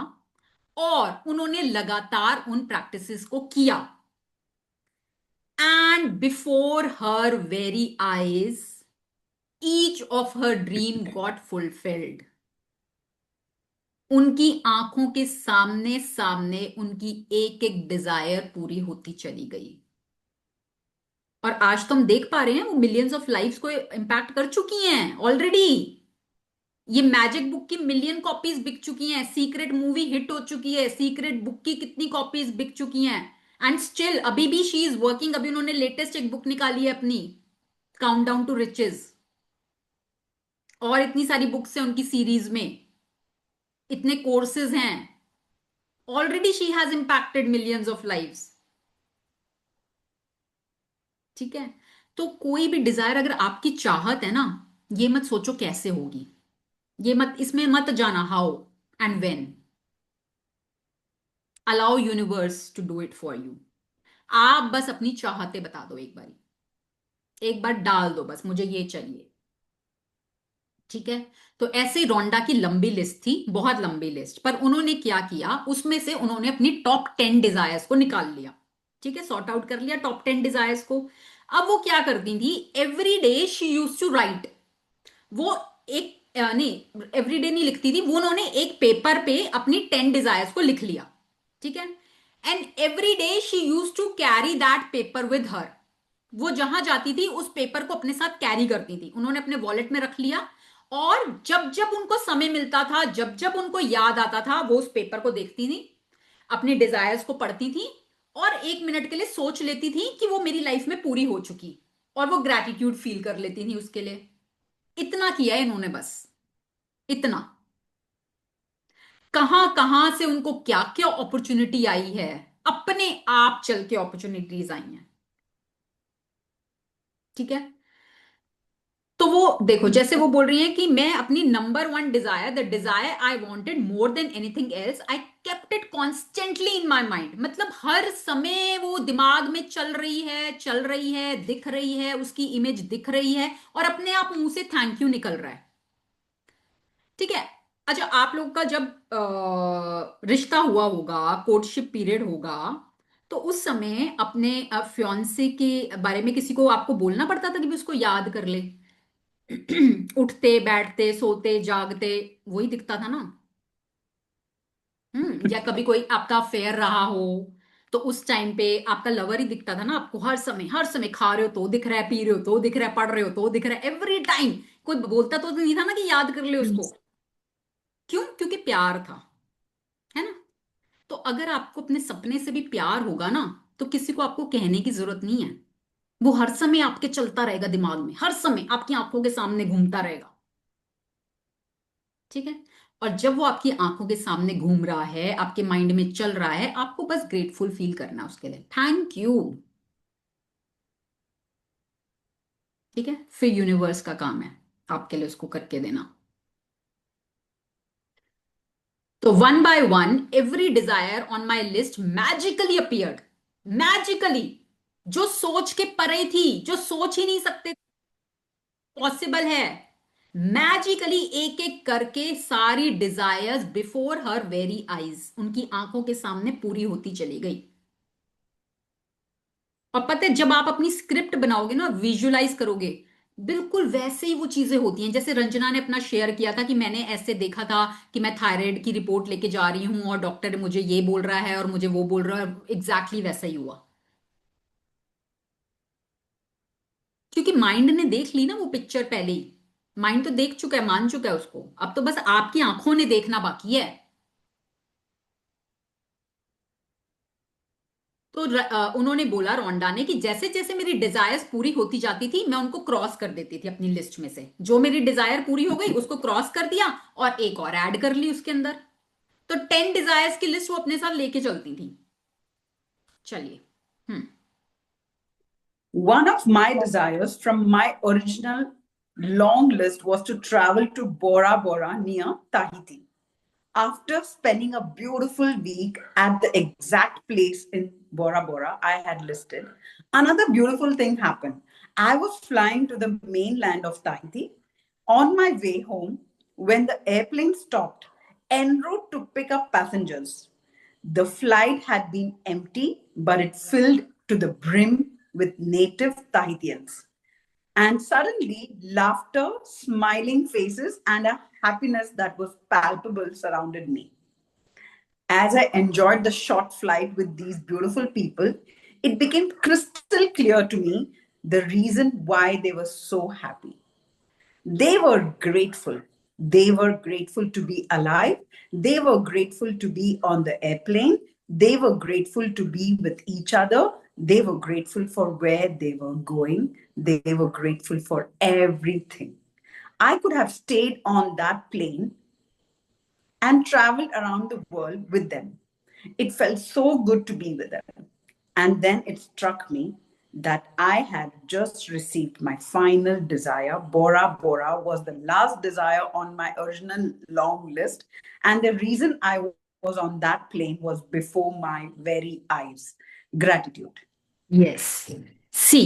और उन्होंने लगातार उन प्रैक्टिसेस को किया, and before her very eyes each of her dream got fulfilled. उनकी आंखों के सामने सामने उनकी एक एक डिजायर पूरी होती चली गई, और आज तो हम देख पा रहे हैं वो मिलियंस ऑफ लाइफ्स को इंपैक्ट कर चुकी हैं ऑलरेडी। ये मैजिक बुक की मिलियन कॉपीज बिक चुकी हैं, सीक्रेट मूवी हिट हो चुकी है, सीक्रेट बुक की कितनी कॉपीज बिक चुकी हैं, एंड स्टिल अभी भी शी इज वर्किंग। अभी उन्होंने लेटेस्ट एक बुक निकाली है अपनी, काउंटडाउन टू रिचेस, और इतनी सारी बुक्स हैं उनकी सीरीज में, इतने कोर्सेज हैं, already she has impacted millions of lives, ठीक है। तो कोई भी डिजायर अगर आपकी चाहत है ना, ये मत सोचो कैसे होगी, ये मत, इसमें मत जाना how and when, allow universe to do it for you. आप बस अपनी चाहते बता दो, एक बार डाल दो, बस मुझे ये चाहिए, ठीक है। तो ऐसे रोंडा की लंबी लिस्ट थी, बहुत लंबी लिस्ट, पर उन्होंने क्या किया, उसमें से उन्होंने अपनी टॉप 10 डिजायर्स को निकाल लिया, ठीक है, सॉर्ट आउट कर लिया टॉप 10 डिजायर्स को। अब वो क्या करती थी, every day she use to write, वो एक नहीं, एवरीडे नहीं लिखती थी वो, उन्होंने एक पेपर पे अपनी 10 डिजायर्स को लिख लिया, ठीक है, and every day she use to carry that paper with her. वो जहां जाती थी उस पेपर को अपने साथ कैरी करती थी, उन्होंने अपने वॉलेट में रख लिया, और जब जब उनको समय मिलता था, जब जब उनको याद आता था, वो उस पेपर को देखती थी, अपनी डिजायर्स को पढ़ती थी, और 1 मिनट के लिए सोच लेती थी कि वो मेरी लाइफ में पूरी हो चुकी, और वो ग्रैटिट्यूड फील कर लेती थी उसके लिए। इतना किया है इन्होंने, बस इतना। कहां कहां से उनको क्या क्या अपॉर्चुनिटी आई है, अपने आप चल के अपॉर्चुनिटीज आई हैं, ठीक है। तो वो देखो, जैसे वो बोल रही है कि मैं अपनी number one Dzire, the desire I wanted more than anything else, I kept it constantly in my mind. मतलब हर समय वो दिमाग में चल रही है, दिख रही है, उसकी इमेज दिख रही है, और अपने आप मुंह से थैंक यू निकल रहा है। ठीक है। अच्छा, आप लोग का जब रिश्ता हुआ होगा, कोर्टशिप पीरियड होगा, तो उस समय अपने फियांसे के बारे में किसी को आपको बोलना पड़ता था कि भी उसको याद कर ले? उठते बैठते सोते जागते वही दिखता था ना। या कभी कोई आपका अफेयर रहा हो तो उस टाइम पे आपका लवर ही दिखता था ना आपको, हर समय खा रहे हो तो दिख रहा है, पी रहे हो तो दिख रहा है, पढ़ रहे हो तो दिख रहा है, एवरी टाइम। कोई बोलता तो नहीं था ना कि याद कर ले उसको। क्यों? क्योंकि प्यार था, है ना। तो अगर आपको अपने सपने से भी प्यार होगा ना, तो किसी को आपको कहने की जरूरत नहीं है। वो हर समय आपके चलता रहेगा दिमाग में, हर समय आपकी आंखों के सामने घूमता रहेगा। ठीक है। और जब वो आपकी आंखों के सामने घूम रहा है, आपके माइंड में चल रहा है, आपको बस ग्रेटफुल फील करना है उसके लिए, थैंक यू। ठीक है। फिर यूनिवर्स का काम है आपके लिए उसको करके देना। तो one by one every desire on my list magically appeared. Magically, जो सोच के परे थी, जो सोच ही नहीं सकते पॉसिबल है, मैजिकली एक एक करके सारी desires before her very eyes, उनकी आंखों के सामने पूरी होती चली गई। और पता है, जब आप अपनी स्क्रिप्ट बनाओगे ना, विजुअलाइज करोगे, बिल्कुल वैसे ही वो चीजें होती हैं। जैसे रंजना ने अपना शेयर किया था कि मैंने ऐसे देखा था कि मैं थायराइड की रिपोर्ट लेके जा रही हूं और डॉक्टर मुझे ये बोल रहा है और मुझे वो बोल रहा है, एग्जैक्टली वैसा ही हुआ। क्योंकि माइंड ने देख ली ना वो पिक्चर पहले ही। माइंड तो देख चुका है, मान चुका है उसको, अब तो बस आपकी आंखों ने देखना बाकी है। तो उन्होंने बोला, रोंडा ने, कि जैसे जैसे मेरी डिजायर्स पूरी होती जाती थी मैं उनको क्रॉस कर देती थी अपनी लिस्ट में से। जो मेरी डिजायर पूरी हो गई उसको क्रॉस कर दिया और एक और ऐड कर ली उसके अंदर। तो 10 डिजायर्स की लिस्ट वो अपने साथ लेके चलती थी। चलिए। हम्म। One of my desires from my original long list was to travel to Bora Bora near Tahiti. After spending a beautiful week at the exact place in Bora Bora I had listed, another beautiful thing happened. I was flying to the mainland of Tahiti. On my way home, when the airplane stopped en route to pick up passengers, the flight had been empty, but it filled to the brim with native Tahitians. And suddenly, laughter, smiling faces, and a happiness that was palpable surrounded me. As I enjoyed the short flight with these beautiful people, it became crystal clear to me the reason why they were so happy. They were grateful. They were grateful to be alive. They were grateful to be on the airplane. They were grateful to be with each other. They were grateful for where they were going. They were grateful for everything. I could have stayed on that plane and traveled around the world with them. It felt so good to be with them. And then it struck me that I had just received my final desire. Bora Bora was the last desire on my original long list. And the reason I was on that plane was before my very eyes. Gratitude. Yes. See,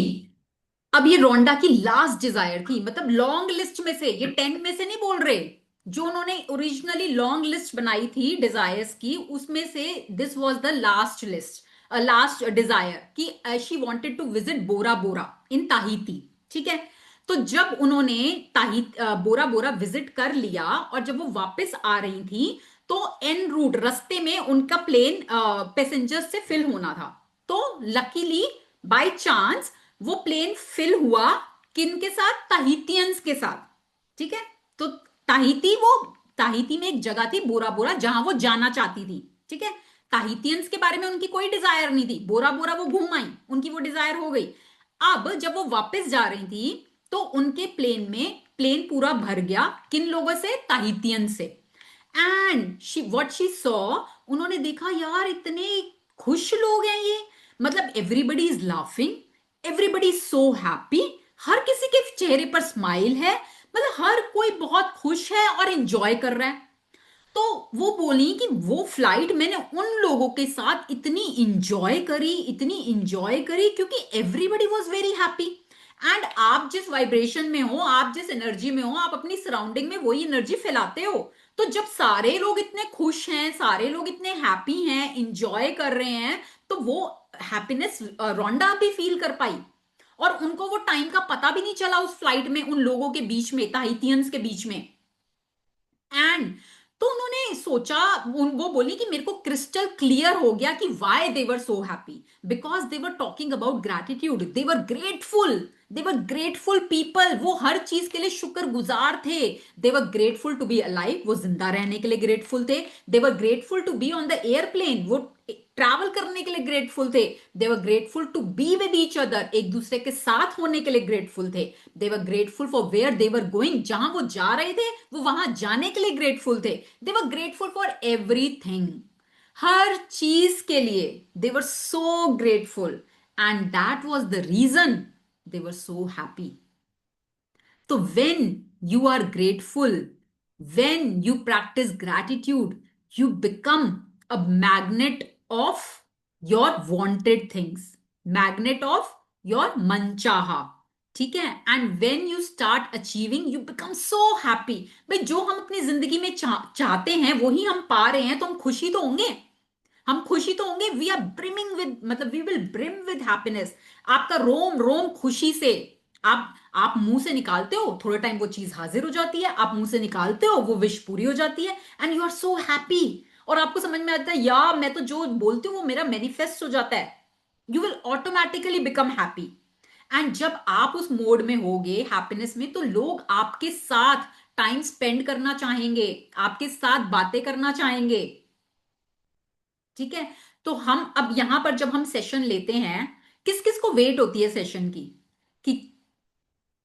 अब ये रोंडा की last Dzire थी, मतलब long list में से, ये 10 में से नहीं बोल रहे, जो उन्होंने ओरिजिनली लॉन्ग लिस्ट बनाई थी डिजायर्स की, उसमें से this was the last list, last desire, कि she wanted to visit Bora Bora in Tahiti. ठीक है। तो जब उन्होंने बोरा बोरा विजिट कर लिया और जब वो वापस आ रही थी, तो एन रूट रास्ते में उनका प्लेन पैसेंजर्स से फिल होना था। तो लकीली बाय चांस वो प्लेन फिल हुआ किन के साथ? ताहितियंस के साथ। ठीक है। तो ताहिती में एक जगह थी बोरा बोरा जहां वो जाना चाहती थी। ठीक है। ताहितियंस के बारे में उनकी कोई डिजायर नहीं थी, बोरा बोरा वो घूम आई, उनकी वो डिजायर हो गई। अब जब वो वापस जा रही थी तो उनके प्लेन में प्लेन पूरा भर गया किन लोगों से? ताहितियन से। एंड शी सॉ, उन्होंने देखा यार इतने खुश लोग हैं ये, मतलब everybody is laughing, everybody is so happy, हर किसी के चेहरे पर स्माइल है, मतलब हर कोई बहुत खुश है और एंजॉय कर रहा है। तो वो बोली कि वो फ्लाइट मैंने उन लोगों के साथ इतनी इंजॉय करी, इतनी इंजॉय करी, क्योंकि everybody was very happy and आप जिस वाइब्रेशन में हो, आप जिस एनर्जी में हो, आप अपनी सराउंडिंग में वही एनर्जी फैलाते हो। तो जब सारे लोग इतने खुश हैं, सारे लोग इतने हैप्पी हैं, इंजॉय कर रहे हैं, तो वो हैप्पीनेस रोंडा भी फील कर पाई। और उनको वो टाइम का पता भी नहीं चला उस फ्लाइट में, उन लोगों के बीच में, ताहितियंस के बीच में। एंड तो उन्होंने सोचा, वो बोली कि मेरे को क्रिस्टल क्लियर हो गया कि why they were so happy, because they were talking about gratitude, they were grateful, they were grateful people. वो हर चीज के लिए शुक्रगुजार थे। They were grateful to be alive, वो जिंदा रहने के लिए ग्रेटफुल थे। They were grateful to be on the airplane, वो ट्रैवल करने के लिए ग्रेटफुल थे। They were grateful to be with each other, एक दूसरे के साथ होने के लिए ग्रेटफुल थे। They were grateful for where they were going, जहां वो जा रहे थे वो वहां जाने के लिए ग्रेटफुल थे। They were grateful for everything, हर चीज के लिए they were so grateful, and that was the reason they were so happy. तो when you are grateful, when you practice gratitude, you become a magnet of your wanted things, magnet of your manchaha. ठीक है? And when you start achieving, you become so happy. भाई जो हम अपनी जिंदगी में चाहते हैं वही हम पा रहे हैं, तो हम खुशी तो होंगे, हम खुशी तो होंगे। वी आर ब्रिमिंग विद, मतलब we will brim with happiness. आपका रोम रोम खुशी से, आप मुंह से निकालते हो, थोड़े टाइम वो चीज हाजिर हो जाती है, आप मुंह से निकालते हो, वो विश पूरी हो जाती है, and you are so happy. और आपको समझ में आता है, या मैं तो जो बोलती हूँ वो मेरा मैनिफेस्ट हो जाता है। You will automatically become happy. And जब आप उस मोड में होगे, हैप्पीनेस में, तो लोग आपके साथ टाइम स्पेंड करना चाहेंगे, आपके साथ बातें करना चाहेंगे। ठीक है? तो हम अब यहां पर जब हम सेशन लेते हैं, किस किस को वेट होती है सेशन की, कि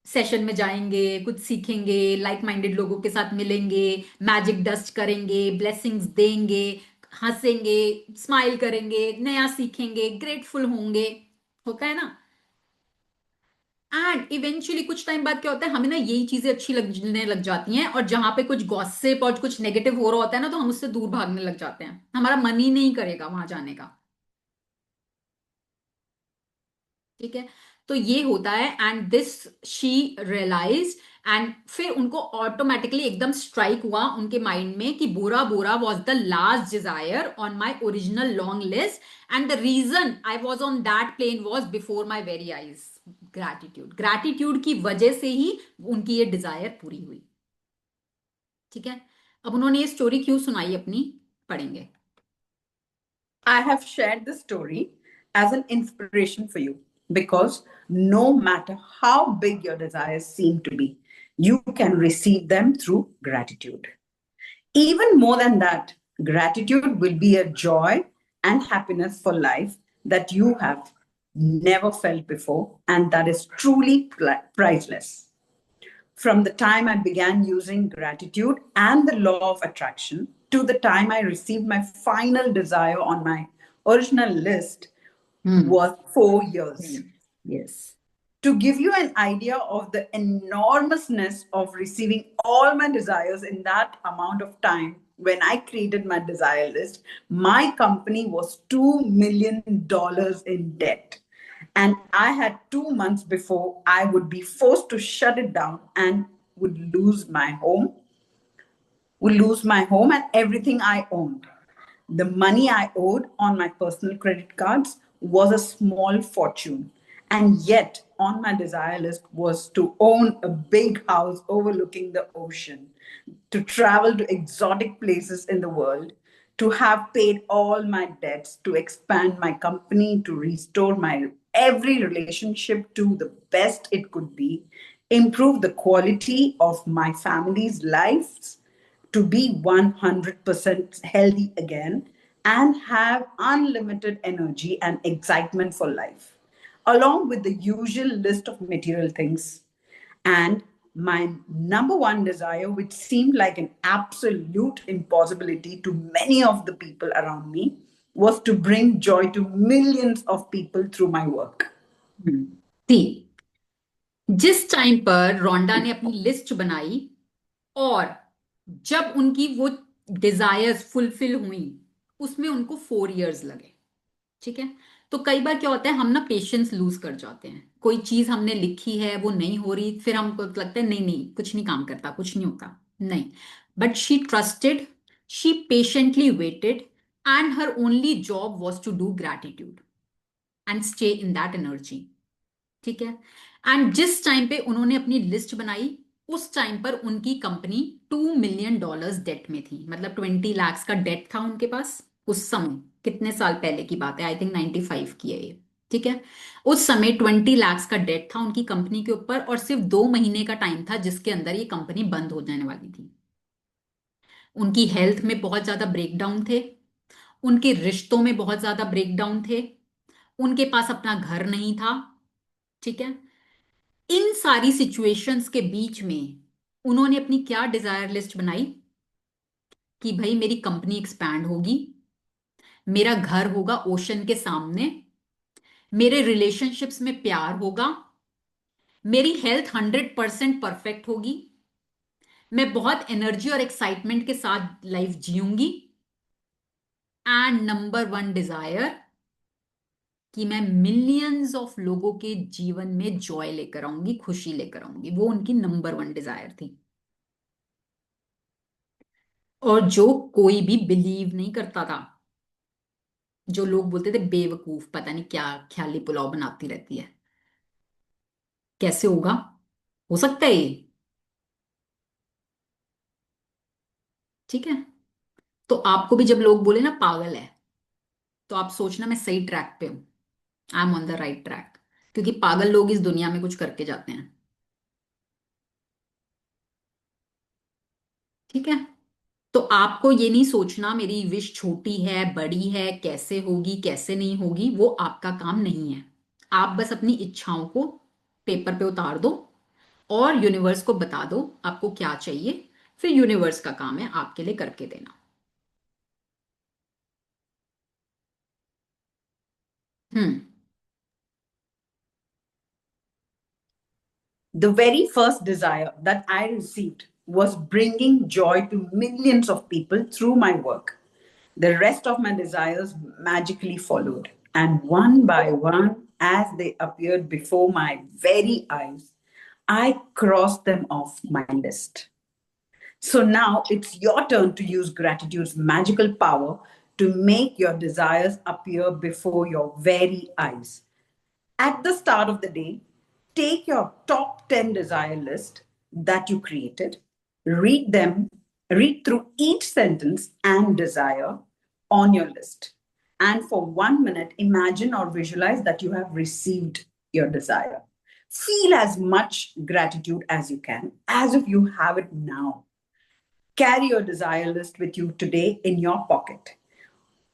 सेशन में जाएंगे, कुछ सीखेंगे, लाइक माइंडेड लोगों के साथ मिलेंगे, मैजिक डस्ट करेंगे, ब्लेसिंग्स देंगे, हंसेंगे, स्माइल करेंगे, नया सीखेंगे, ग्रेटफुल होंगे, होता है ना? एंड इवेंचुअली कुछ टाइम बाद क्या होता है, हमें ना यही चीजें अच्छी लगने लग जाती हैं, और जहां पे कुछ गॉसिप और कुछ नेगेटिव हो रहा होता है ना, तो हम उससे दूर भागने लग जाते हैं, हमारा मन ही नहीं करेगा वहां जाने का। ठीक है? तो ये होता है, and this she realise, and फिर उनको ऑटोमेटिकली एकदम स्ट्राइक हुआ उनके माइंड में कि Bora Bora was the last desire on my original long list, and the reason I was on that plane was before my very eyes. Gratitude, gratitude की वजह से ही उनकी ये डिजायर पूरी हुई। ठीक है? अब उन्होंने ये स्टोरी क्यों सुनाई अपनी, पढ़ेंगे। I have shared this story as an inspiration for you because no matter how big your desires seem to be, you can receive them through gratitude. Even more than that, gratitude will be a joy and happiness for life that you have never felt before, and that is truly priceless. From the time I began using gratitude and the law of attraction to the time I received my final desire on my original list was 4 years. Yes. To give you an idea of the enormousness of receiving all my desires in that amount of time, when I created my desire list, my company was $2 million in debt. And I had 2 months before I would be forced to shut it down and would lose my home and everything I owned. The money I owed on my personal credit cards was a small fortune. And yet, on my desire list was to own a big house overlooking the ocean, to travel to exotic places in the world, to have paid all my debts, to expand my company, to restore my every relationship to the best it could be, improve the quality of my family's lives, to be 100% healthy again, and have unlimited energy and excitement for life, along with the usual list of material things. And my number one desire, which seemed like an absolute impossibility to many of the people around me, was to bring joy to millions of people through my work. थी जिस time पर रोंडा ने अपनी list बनाई, और जब उनकी वो डिजायर्स फुलफिल हुई, उसमें उनको 4 years लगे। ठीक है? तो कई बार क्या होता है, हम ना पेशेंस लूज कर जाते हैं। कोई चीज हमने लिखी है, वो नहीं हो रही, फिर हमको लगता है नहीं नहीं कुछ नहीं काम करता, कुछ नहीं होता, नहीं। But she trusted, she patiently waited, and her only job was to do gratitude and stay in that energy. ठीक है। एंड जिस टाइम पे उन्होंने अपनी लिस्ट बनाई, उस टाइम पर उनकी कंपनी $2 मिलियन डेट में थी। मतलब 20 लाख का डेट था उनके पास उस समय। कितने साल पहले की बात है, आई थिंक 95 की है ये। ठीक है। उस समय 20 लाख का डेट था उनकी कंपनी के ऊपर, और सिर्फ 2 महीने का टाइम था जिसके अंदर ये कंपनी बंद हो जाने वाली थी। उनकी हेल्थ में बहुत ज्यादा ब्रेकडाउन थे, उनके रिश्तों में बहुत ज्यादा ब्रेकडाउन थे, उनके पास अपना घर नहीं था। ठीक है। इन सारी सिचुएशंस के बीच में उन्होंने अपनी क्या डिजायर लिस्ट बनाई कि भाई मेरी कंपनी एक्सपैंड होगी, मेरा घर होगा ओशन के सामने, मेरे रिलेशनशिप्स में प्यार होगा, मेरी हेल्थ 100% परफेक्ट होगी, मैं बहुत एनर्जी और एक्साइटमेंट के साथ लाइफ जीऊंगी, एंड नंबर वन डिजायर कि मैं मिलियंस ऑफ लोगों के जीवन में जॉय लेकर आऊंगी, खुशी लेकर आऊंगी। वो उनकी नंबर वन डिजायर थी। और जो कोई भी बिलीव नहीं करता था, जो लोग बोलते थे बेवकूफ, पता नहीं क्या ख्याली पुलाव बनाती रहती है, कैसे होगा, हो सकता है ये। ठीक है। तो आपको भी जब लोग बोले ना पागल है, तो आप सोचना मैं सही ट्रैक पे हूं, I am on the right track. क्योंकि पागल लोग इस दुनिया में कुछ करके जाते हैं। ठीक है। तो आपको ये नहीं सोचना मेरी विश छोटी है बड़ी है, कैसे होगी कैसे नहीं होगी, वो आपका काम नहीं है। आप बस अपनी इच्छाओं को पेपर पे उतार दो और यूनिवर्स को बता दो आपको क्या चाहिए, फिर यूनिवर्स का काम है आपके लिए करके देना। हम्म। The very first desire that I received was bringing joy to millions of people through my work. The rest of my desires magically followed, and one by one, as they appeared before my very eyes, I crossed them off my list. So now it's your turn to use gratitude's magical power to make your desires appear before your very eyes. At the start of the day, take your top 10 desire list that you created, read them, read through each sentence and desire on your list. And for 1 minute, imagine or visualize that you have received your desire. Feel as much gratitude as you can, as if you have it now. Carry your desire list with you today in your pocket.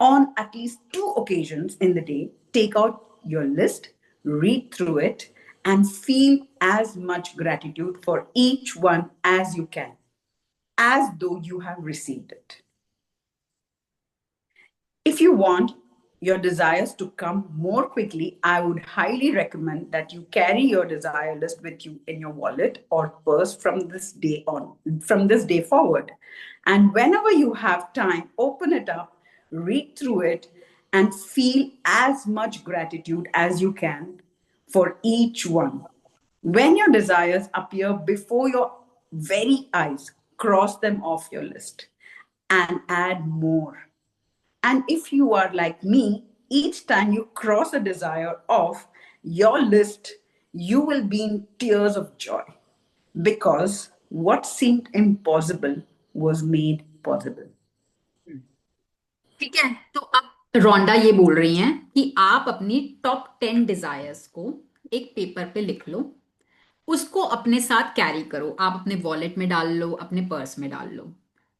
On at least 2 occasions in the day, take out your list, read through it, and feel as much gratitude for each one as you can, as though you have received it. If you want your desires to come more quickly, I would highly recommend that you carry your desire list with you in your wallet or purse from this day forward. And whenever you have time, open it up, read through it, and feel as much gratitude as you can for each one. When your desires appear before your very eyes, cross them off your list and add more. And if you are like me, each time you cross a desire off your list, you will be in tears of joy because what seemed impossible was made possible. ठीक है। तो अब रोंडा ये बोल रही हैं कि आप अपनी टॉप 10 डिजायर्स को एक पेपर पे लिख लो, उसको अपने साथ कैरी करो, आप अपने वॉलेट में डाल लो, अपने पर्स में डाल लो,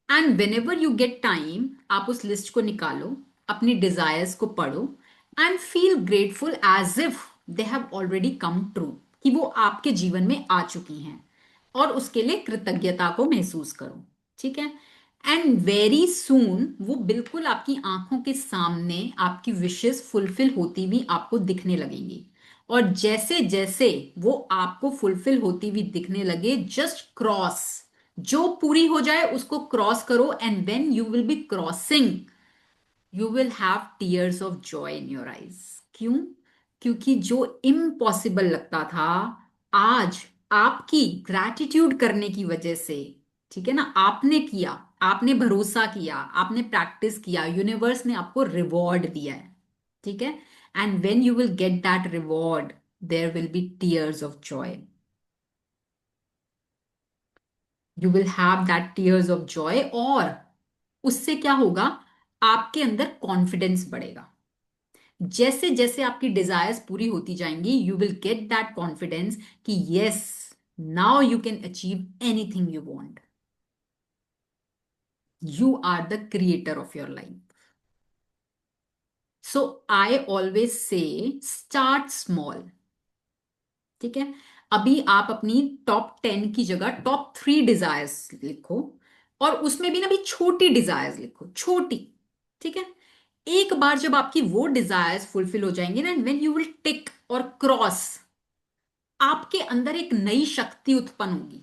and whenever you get time आप उस लिस्ट को निकालो, अपनी डिजायर्स को पढ़ो, and feel grateful as if they have already come true, कि वो आपके जीवन में आ चुकी हैं, और उसके लिए कृतज्ञता को महसूस करो। ठीक है। एंड वेरी सून वो बिल्कुल आपकी आंखों के सामने आपकी विशेष फुलफिल होती हुई आपको दिखने लगेंगी। और जैसे जैसे वो आपको फुलफिल होती हुई दिखने लगे, जस्ट क्रॉस, जो पूरी हो जाए उसको क्रॉस करो, and when you will be crossing you will have tears of joy in your eyes. क्यों? क्योंकि जो इम्पॉसिबल लगता था, आज आपकी ग्रैटिट्यूड करने की वजह से, ठीक है ना, आपने किया, आपने भरोसा किया, आपने प्रैक्टिस किया, यूनिवर्स ने आपको रिवॉर्ड दिया है, ठीक है। And when you will get that reward, there will be tears of joy. You will have that tears of joy, और उससे क्या होगा, आपके अंदर कॉन्फिडेंस बढ़ेगा। जैसे जैसे आपकी डिजायर्स पूरी होती जाएंगी, you will get that confidence कि yes, now you can achieve anything you want. You are the creator of your life. So I always say start small, ठीक है। अभी आप अपनी टॉप 10 की जगह टॉप 3 डिजायर्स लिखो, और उसमें भी ना भी छोटी डिजायर्स लिखो, छोटी, ठीक है। एक बार जब आपकी वो डिजायर्स फुलफिल हो जाएंगे ना, व्हेन यू विल टिक और क्रॉस, आपके अंदर एक नई शक्ति उत्पन्न होगी।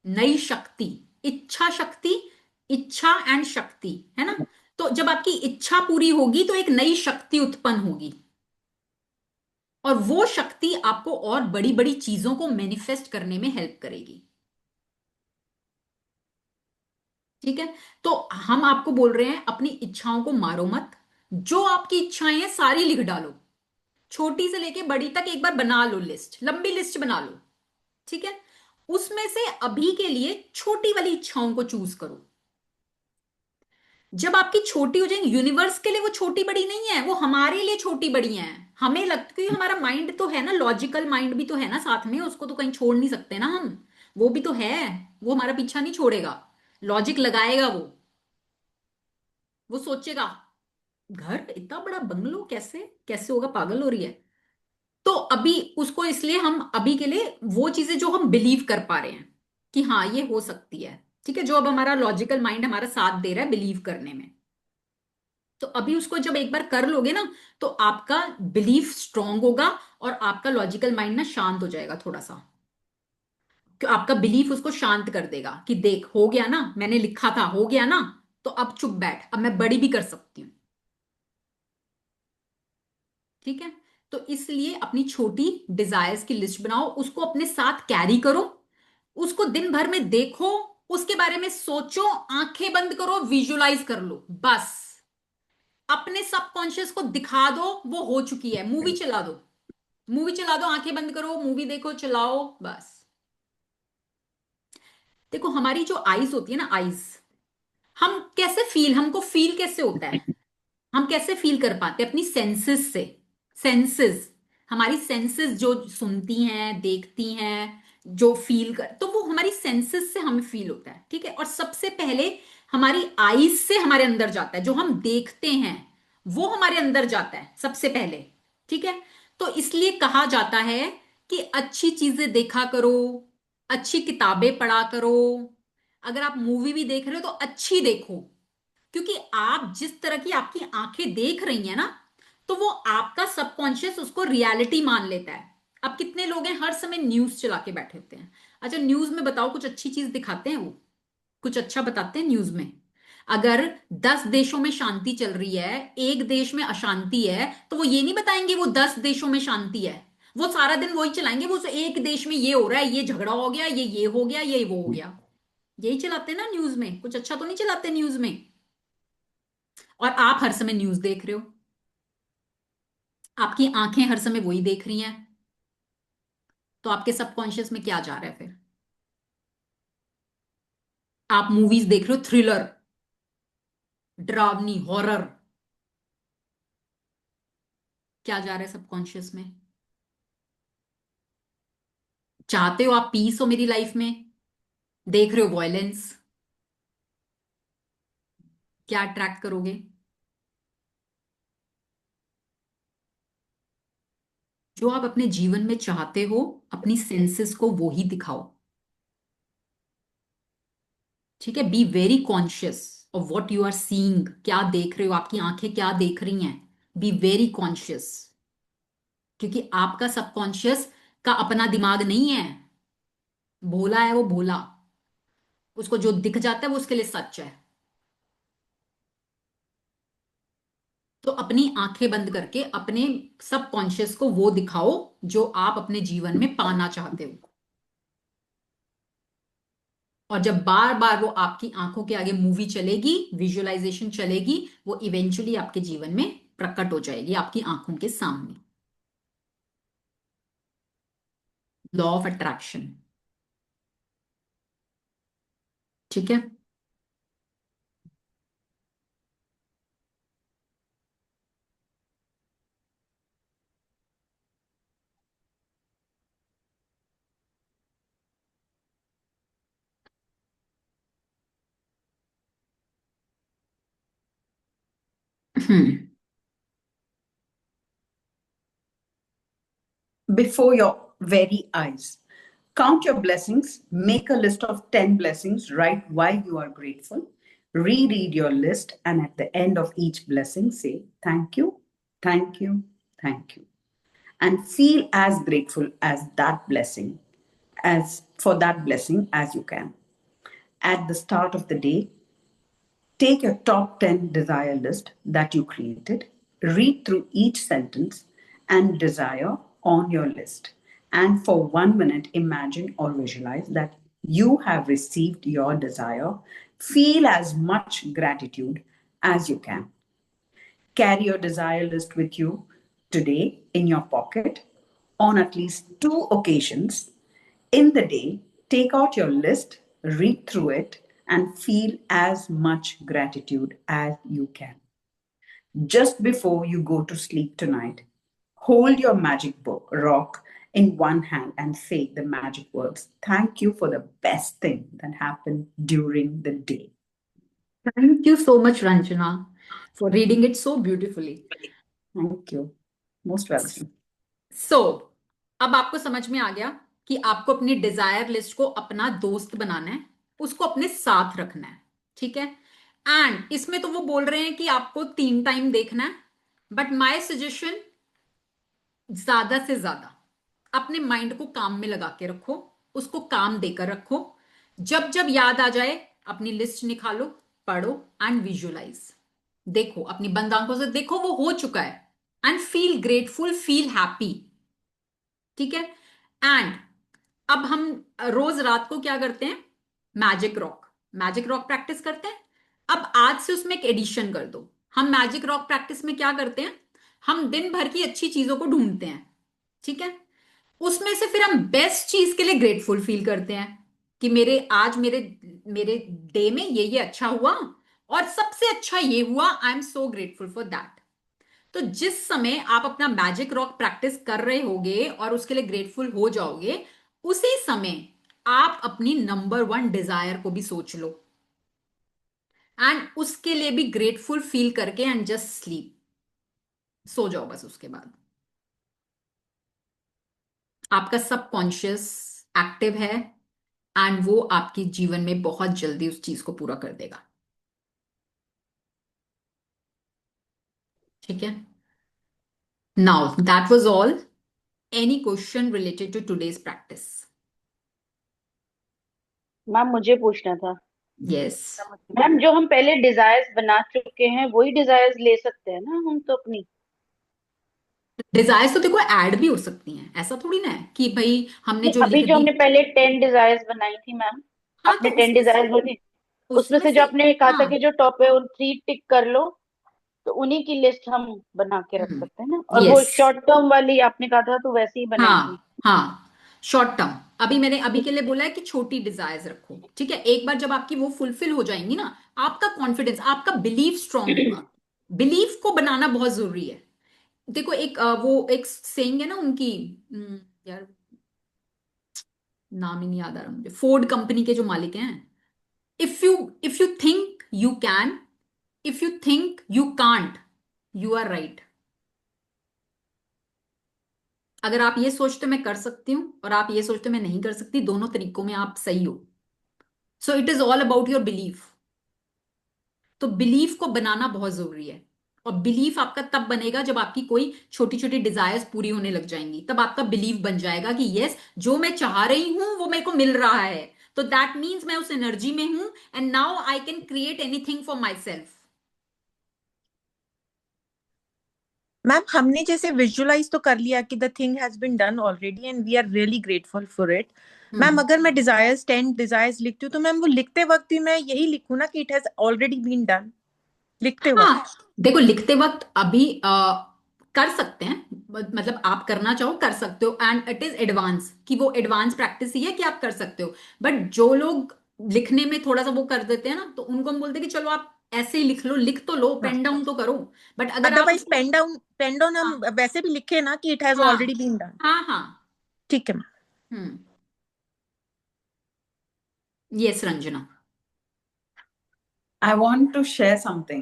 नई शक्ति, इच्छा शक्ति, इच्छा एंड शक्ति, है ना। तो जब आपकी इच्छा पूरी होगी तो एक नई शक्ति उत्पन्न होगी, और वो शक्ति आपको और बड़ी बड़ी चीजों को मैनिफेस्ट करने में हेल्प करेगी, ठीक है। तो हम आपको बोल रहे हैं, अपनी इच्छाओं को मारो मत। जो आपकी इच्छाएं हैं सारी लिख डालो, छोटी से लेके बड़ी तक एक बार बना लो लिस्ट, लंबी लिस्ट बना लो, ठीक है। उसमें से अभी के लिए छोटी वाली इच्छाओं को चूज करो। जब आपकी छोटी हो जाएंगी, यूनिवर्स के लिए वो छोटी बड़ी नहीं है, वो हमारे लिए छोटी बड़ी है। हमें लगता, क्योंकि हमारा माइंड तो है ना, लॉजिकल माइंड भी तो है ना साथ में, उसको तो कहीं छोड़ नहीं सकते ना हम। वो भी तो है, वो हमारा पीछा नहीं छोड़ेगा, लॉजिक लगाएगा वो सोचेगा घर इतना बड़ा बंगलो कैसे कैसे होगा, पागल हो रही है। तो अभी उसको, इसलिए हम अभी के लिए वो चीजें जो हम बिलीव कर पा रहे हैं कि हाँ ये हो सकती है, ठीक है, जो अब हमारा लॉजिकल माइंड हमारा साथ दे रहा है बिलीव करने में, तो अभी उसको जब एक बार कर लोगे ना, तो आपका बिलीफ स्ट्रांग होगा, और आपका लॉजिकल माइंड ना शांत हो जाएगा थोड़ा सा। आपका बिलीफ उसको शांत कर देगा कि देख, हो गया ना, मैंने लिखा था, हो गया ना, तो अब चुप बैठ, अब मैं बड़ी भी कर सकती हूँ, ठीक है। तो इसलिए अपनी छोटी डिजायर्स की लिस्ट बनाओ, उसको अपने साथ कैरी करो, उसको दिन भर में देखो, उसके बारे में सोचो, आंखें बंद करो, विजुलाइज कर लो, बस अपने सबकॉन्शियस को दिखा दो वो हो चुकी है। मूवी चला दो, मूवी चला दो, आंखें बंद करो, मूवी देखो, चलाओ, बस। देखो हमारी जो आईज होती है ना, आईज, हम कैसे फील, हमको फील कैसे होता है, हम कैसे फील कर पाते हैं? अपनी सेंसेस से। सेंसेस, हमारी सेंसेस जो सुनती हैं, देखती हैं, जो फील कर, तो वो हमारी सेंसेस से हमें फील होता है, ठीक है। और सबसे पहले हमारी आईज से हमारे अंदर जाता है, जो हम देखते हैं वो हमारे अंदर जाता है सबसे पहले, ठीक है। तो इसलिए कहा जाता है कि अच्छी चीजें देखा करो, अच्छी किताबें पढ़ा करो, अगर आप मूवी भी देख रहे हो तो अच्छी देखो, क्योंकि आप जिस तरह की आपकी आंखें देख रही हैं ना, तो वो आपका सबकॉन्शियस उसको रियलिटी मान लेता है। अब कितने लोग हैं हर समय न्यूज चला के बैठे होते हैं? अच्छा न्यूज में बताओ, कुछ अच्छी चीज दिखाते हैं वो? कुछ अच्छा बताते हैं न्यूज में? अगर 10 देशों में शांति चल रही है, एक देश में अशांति है, तो वो ये नहीं बताएंगे वो 10 देशों में शांति है। वो सारा दिन वही चलाएंगे, वो एक देश में ये हो रहा है, ये झगड़ा हो गया, ये हो गया, ये वो हो गया, यही चलाते हैं ना न्यूज में, कुछ अच्छा तो नहीं चलाते न्यूज में। और आप हर समय न्यूज देख रहे हो, आपकी आंखें हर समय वही देख रही हैं, तो आपके सबकॉन्शियस में क्या जा रहा है फिर? आप मूवीज देख रहे हो, थ्रिलर, डरावनी, हॉरर, क्या जा रहा है सबकॉन्शियस में? चाहते हो आप पीस हो मेरी लाइफ में, देख रहे हो वॉयलेंस, क्या अट्रैक्ट करोगे? जो आप अपने जीवन में चाहते हो, अपनी सेंसेस को वो ही दिखाओ, ठीक है। Be very conscious of what you are seeing, क्या देख रहे हो, आपकी आंखें क्या देख रही हैं, बी वेरी कॉन्शियस, क्योंकि आपका सबकॉन्शियस का अपना दिमाग नहीं है, भोला है वो, भोला, उसको जो दिख जाता है वो उसके लिए सच है। तो अपनी आंखें बंद करके अपने सबकॉन्शियस को वो दिखाओ जो आप अपने जीवन में पाना चाहते हो। और जब बार बार वो आपकी आंखों के आगे मूवी चलेगी, विजुअलाइजेशन चलेगी, वो इवेंचुअली आपके जीवन में प्रकट हो जाएगी आपकी आंखों के सामने। Law of attraction. ठीक है। हम्म। Before your very eyes. Count your blessings, make a list of 10 blessings, write why you are grateful, reread your list, and at the end of each blessing, say thank you, thank you, thank you. And feel as grateful as that blessing, as for that blessing as you can. At the start of the day, take your top 10 desire list that you created, read through each sentence and desire on your list. And for 1 minute, imagine or visualize that you have received your desire. Feel as much gratitude as you can. Carry your desire list with you today in your pocket on at least 2 occasions in the day. Take out your list, read through it, and feel as much gratitude as you can. Just before you go to sleep tonight, hold your magic book, rock in one hand and say the magic words. Thank you for the best thing that happened during the day. Thank you so much, Ranjana, for reading it so beautifully. Thank you. Most welcome. So, अब आपको समझ में आ गया कि आपको अपनी Dzire list को अपना दोस्त बनाना है, उसको अपने साथ रखना है। ठीक है। एंड इसमें तो वो बोल रहे हैं कि आपको 3 टाइम देखना है, बट माय सजेशन, ज्यादा से ज्यादा अपने माइंड को काम में लगा के रखो, उसको काम देकर रखो। जब जब याद आ जाए अपनी लिस्ट निकालो, पढ़ो एंड विजुअलाइज। देखो, अपनी बंद आंखों से देखो वो हो चुका है, and feel grateful, feel happy. ठीक है। एंड अब हम रोज रात को क्या करते हैं, मैजिक रॉक प्रैक्टिस करते हैं। अब आज से उसमें एक एडिशन कर दो। हम मैजिक रॉक प्रैक्टिस में क्या करते हैं, हम दिन भर की अच्छी चीजों को ढूंढते हैं। ठीक है। उसमें से फिर हम बेस्ट चीज के लिए ग्रेटफुल फील करते हैं कि मेरे मेरे डे में ये अच्छा हुआ, और सबसे अच्छा ये हुआ, I am so grateful for that. तो जिस समय आप अपना मैजिक रॉक प्रैक्टिस कर रहे होगे और उसके लिए ग्रेटफुल हो जाओगे, उसी समय आप अपनी नंबर 1 डिजायर को भी सोच लो, एंड उसके लिए भी ग्रेटफुल फील करके एंड जस्ट स्लीप, सो जाओ बस। उसके बाद आपका सबकॉन्शियस एक्टिव है, एंड वो आपके जीवन में बहुत जल्दी उस चीज को पूरा कर देगा। ठीक है। Now that was all. Any question related to today's practice? Ma'am मुझे पूछना था। यस। मैम जो हम पहले डिजायर्स बना चुके हैं वही डिजायर्स ले सकते हैं ना हम तो अपनी? डिजायर्स तो देखो ऐड भी हो सकती हैं, ऐसा थोड़ी ना है कि भाई हमने नहीं, जो अभी लिख जो दी। हमने पहले 10 डिजायर्स बनाई थी मैम, हाँ, तो आपने 10 डिजायर्स बोली, उसमें उसमें से जो से आपने कहा था हाँ। कि जो टॉप है उन 3 टिक कर लो, तो उन्हीं की लिस्ट हम बना के रख सकते हैं ना। और वो यस। शॉर्ट टर्म वाली आपने कहा था तो वैसे ही बनाएंगे। हाँ हाँ, शॉर्ट टर्म। मैंने अभी के लिए बोला है कि छोटी डिजायर्स रखो। ठीक है। एक बार जब आपकी वो फुलफिल हो जाएंगी ना, आपका कॉन्फिडेंस, आपका बिलीफ स्ट्रांग होगा। बिलीफ को बनाना बहुत जरूरी है। देखो, वो एक सेइंग है ना उनकी, यार नाम ही नहीं याद आ रहा मुझे, फोर्ड कंपनी के जो मालिक हैं, if you think you can, if you think you can't, you are right. अगर आप ये सोचते हो मैं कर सकती हूं, और आप ये सोचते हो मैं नहीं कर सकती, दोनों तरीकों में आप सही हो। So it is all about your belief. तो बिलीफ को बनाना बहुत जरूरी है। और बिलीफ आपका तब बनेगा जब आपकी कोई छोटी छोटी डिजायर्स पूरी होने लग जाएंगी, तब आपका बिलीफ बन जाएगा कि यस, जो मैं चाह रही हूं वो मेरे को मिल रहा है। तो दैट मीन्स मैं उस एनर्जी में हूं, and now I can create anything for myself. Ma'am हमने जैसे विजुअलाइज तो कर लिया कि the thing has been done already and we are really grateful for it. Ma'am अगर मैं डिजायर्स 10 डिजायर्स लिखती हूँ तो मैम वो लिखते वक्त भी मैं यही लिखूँ ना कि it has already been done लिखते वक्त। हाँ देखो, लिखते वक्त अभी कर सकते हैं, मतलब आप करना चाहो कर सकते हो, एंड इट इज एडवांस, कि वो एडवांस प्रैक्टिस ही है कि आप कर सकते हो। बट जो लोग लिखने में थोड़ा सा वो कर देते हैं ना, तो उनको हम बोलते हैं कि चलो आप ऐसे ही लिख लो, लिख तो लो, पेन डाउन तो करो। बट अगर आप अदरवाइज पेन डाउन हम हाँ वैसे भी लिखे ना कि इट हैज हाँ ऑलरेडी बीन डन। हाँ हाँ। ठीक है ma'am. Yes Ranjana. I want to share something.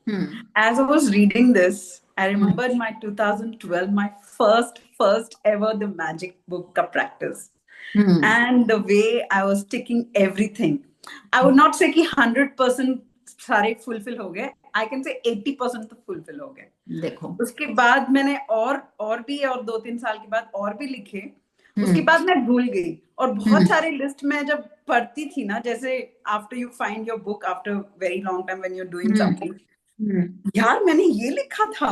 Hmm As I was reading this, I remembered my 2012, my first ever the magic book ka practice. Hmm And the way I was ticking everything. I would not say कि 100% सारे fulfill हो गए. I can say 80% तो fulfill हो गए. देखो। उसके बाद मैंने और भी और 2-3 साल के बाद और भी लिखे। उसके बाद मैं भूल गई, और बहुत सारे लिस्ट में जब पढ़ती थी ना, जैसे after you find your book after very long time when you are doing something, यार मैंने ये लिखा था,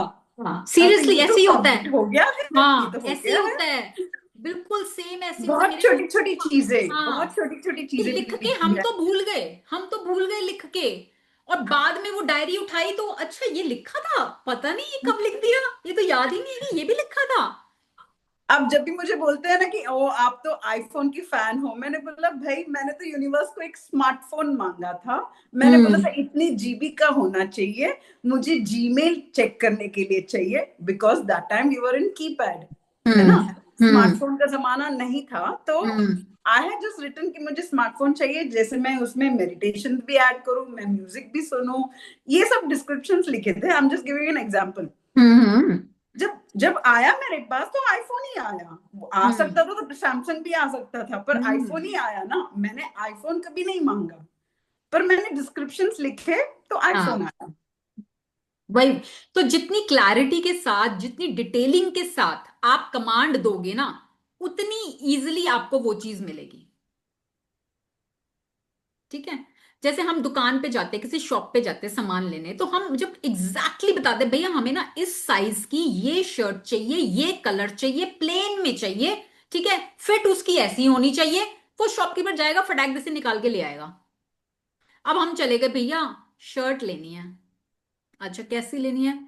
सीरियसली ये ऐसे तो ही होता है। complete हो गया है, ये हाँ तो हो ऐसे ही गया होता है। है, बिल्कुल सेम ऐसे ही होता है बहुत मेरे छोटी साथ। छोटी चीजें, हाँ बहुत छोटी छोटी कि चीजें लिख भी के लिखी हम है। तो भूल गए, हम तो भूल गए लिख के, और बाद में वो डायरी उठाई तो अच्छा ये लिखा था, पता नहीं ये कब लिख दिया, ये तो याद ही नहीं है कि ये भी लिखा था। अब जब भी मुझे बोलते हैं ना कि ओ आप तो आईफोन की फैन हो, मैंने बोला भाई मैंने तो यूनिवर्स को एक स्मार्टफोन मांगा था, मैंने बोला था इतनी जीबी का होना चाहिए, मुझे जीमेल चेक करने के लिए चाहिए, because that time you were in keypad, है ना, स्मार्टफोन का जमाना नहीं था। तो आई हैव जस्ट रिटन कि मुझे स्मार्टफोन चाहिए, जैसे मैं उसमें मेडिटेशन भी ऐड करूं, मैं म्यूजिक भी सुनूं, ये सब डिस्क्रिप्शंस लिखे थे। I am just giving an example. जब जब आया मेरे पास तो आईफोन ही आया, आ सकता था तो सैमसंग भी आ सकता था, पर आईफोन ही आया ना। मैंने आईफोन कभी नहीं मांगा, पर मैंने डिस्क्रिप्शंस लिखे तो आईफोन आया। वही तो, जितनी क्लैरिटी के साथ, जितनी डिटेलिंग के साथ आप कमांड दोगे ना, उतनी इजीली आपको वो चीज मिलेगी। ठीक है, जैसे हम दुकान पे जाते, किसी शॉप पे जाते सामान लेने, तो हम जब एग्जैक्टली बता दे भैया हमें ना इस साइज की ये शर्ट चाहिए, ये कलर चाहिए, प्लेन में चाहिए, ठीक है, फिट उसकी ऐसी होनी चाहिए, वो शॉपकीपर जाएगा फटाक से निकाल के ले आएगा। अब हम चले गए भैया शर्ट लेनी है, अच्छा कैसी लेनी है,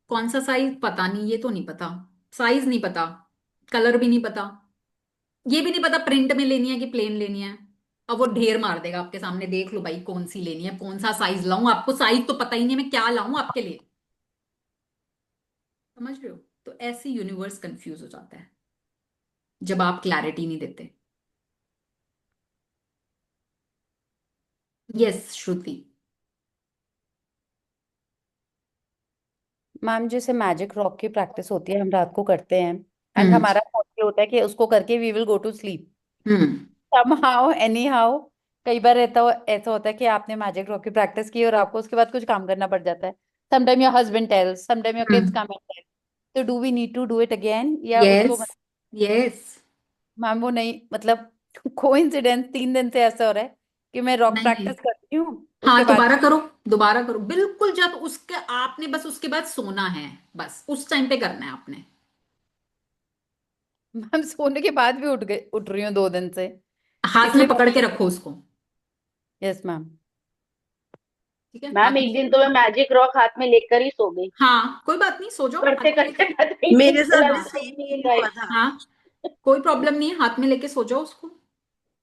कौन सा साइज पता नहीं, ये तो नहीं पता, साइज नहीं पता, कलर भी नहीं पता, ये भी नहीं पता प्रिंट में लेनी है कि प्लेन लेनी है। अब वो ढेर मार देगा आपके सामने, देख लो भाई कौन सी लेनी है, कौन सा साइज लाऊं, आपको साइज तो पता ही नहीं, मैं क्या लाऊं आपके लिए। समझ रहे हो? तो ऐसे यूनिवर्स कंफ्यूज हो जाता है जब आप क्लैरिटी नहीं देते। यस श्रुति। मैम जैसे मैजिक रॉक की प्रैक्टिस होती है, हम रात को करते हैं एंड हम्म हमारा thought ये होता है कि उसको करके we will go to sleep hmm somehow anyhow। कई बार ऐसा होता है कि आपने मैजिक रॉक की प्रैक्टिस की और आपको उसके बाद कुछ काम करना पड़ जाता है। Sometime your husband tells, sometime your kids come and tell, तो do we need to do it again या उसको यस यस। मैम वो नहीं मतलब कोइंसिडेंस 3 दिन से ऐसा हो रहा है कि मैं रॉक नहीं, प्रैक्टिस करती हूँ उसके हाँ बाद दोबारा करो, दोबारा करो, बिल्कुल जब उसके आपने बस उसके बाद सोना है, बस उस टाइम पे करना है आपने। मैम सोने के बाद भी उठ रही हूँ 2 दिन से, हाथ में इसलिए पकड़ के रखो उसको। Yes ma'am. ठीक है, मैम हाथ एक में। दिन तो मैं मैजिक रॉक हाथ में लेकर ही सो गई, हाँ कोई बात नहीं, सो जाओ करते हाथ में करते लेके। पता ही नहीं मेरे साथ चला भी हाँ कब सेम नींद यही आई। हुआ था। हाँ कोई प्रॉब्लम नहीं है, हाथ में लेके सो जाओ उसको।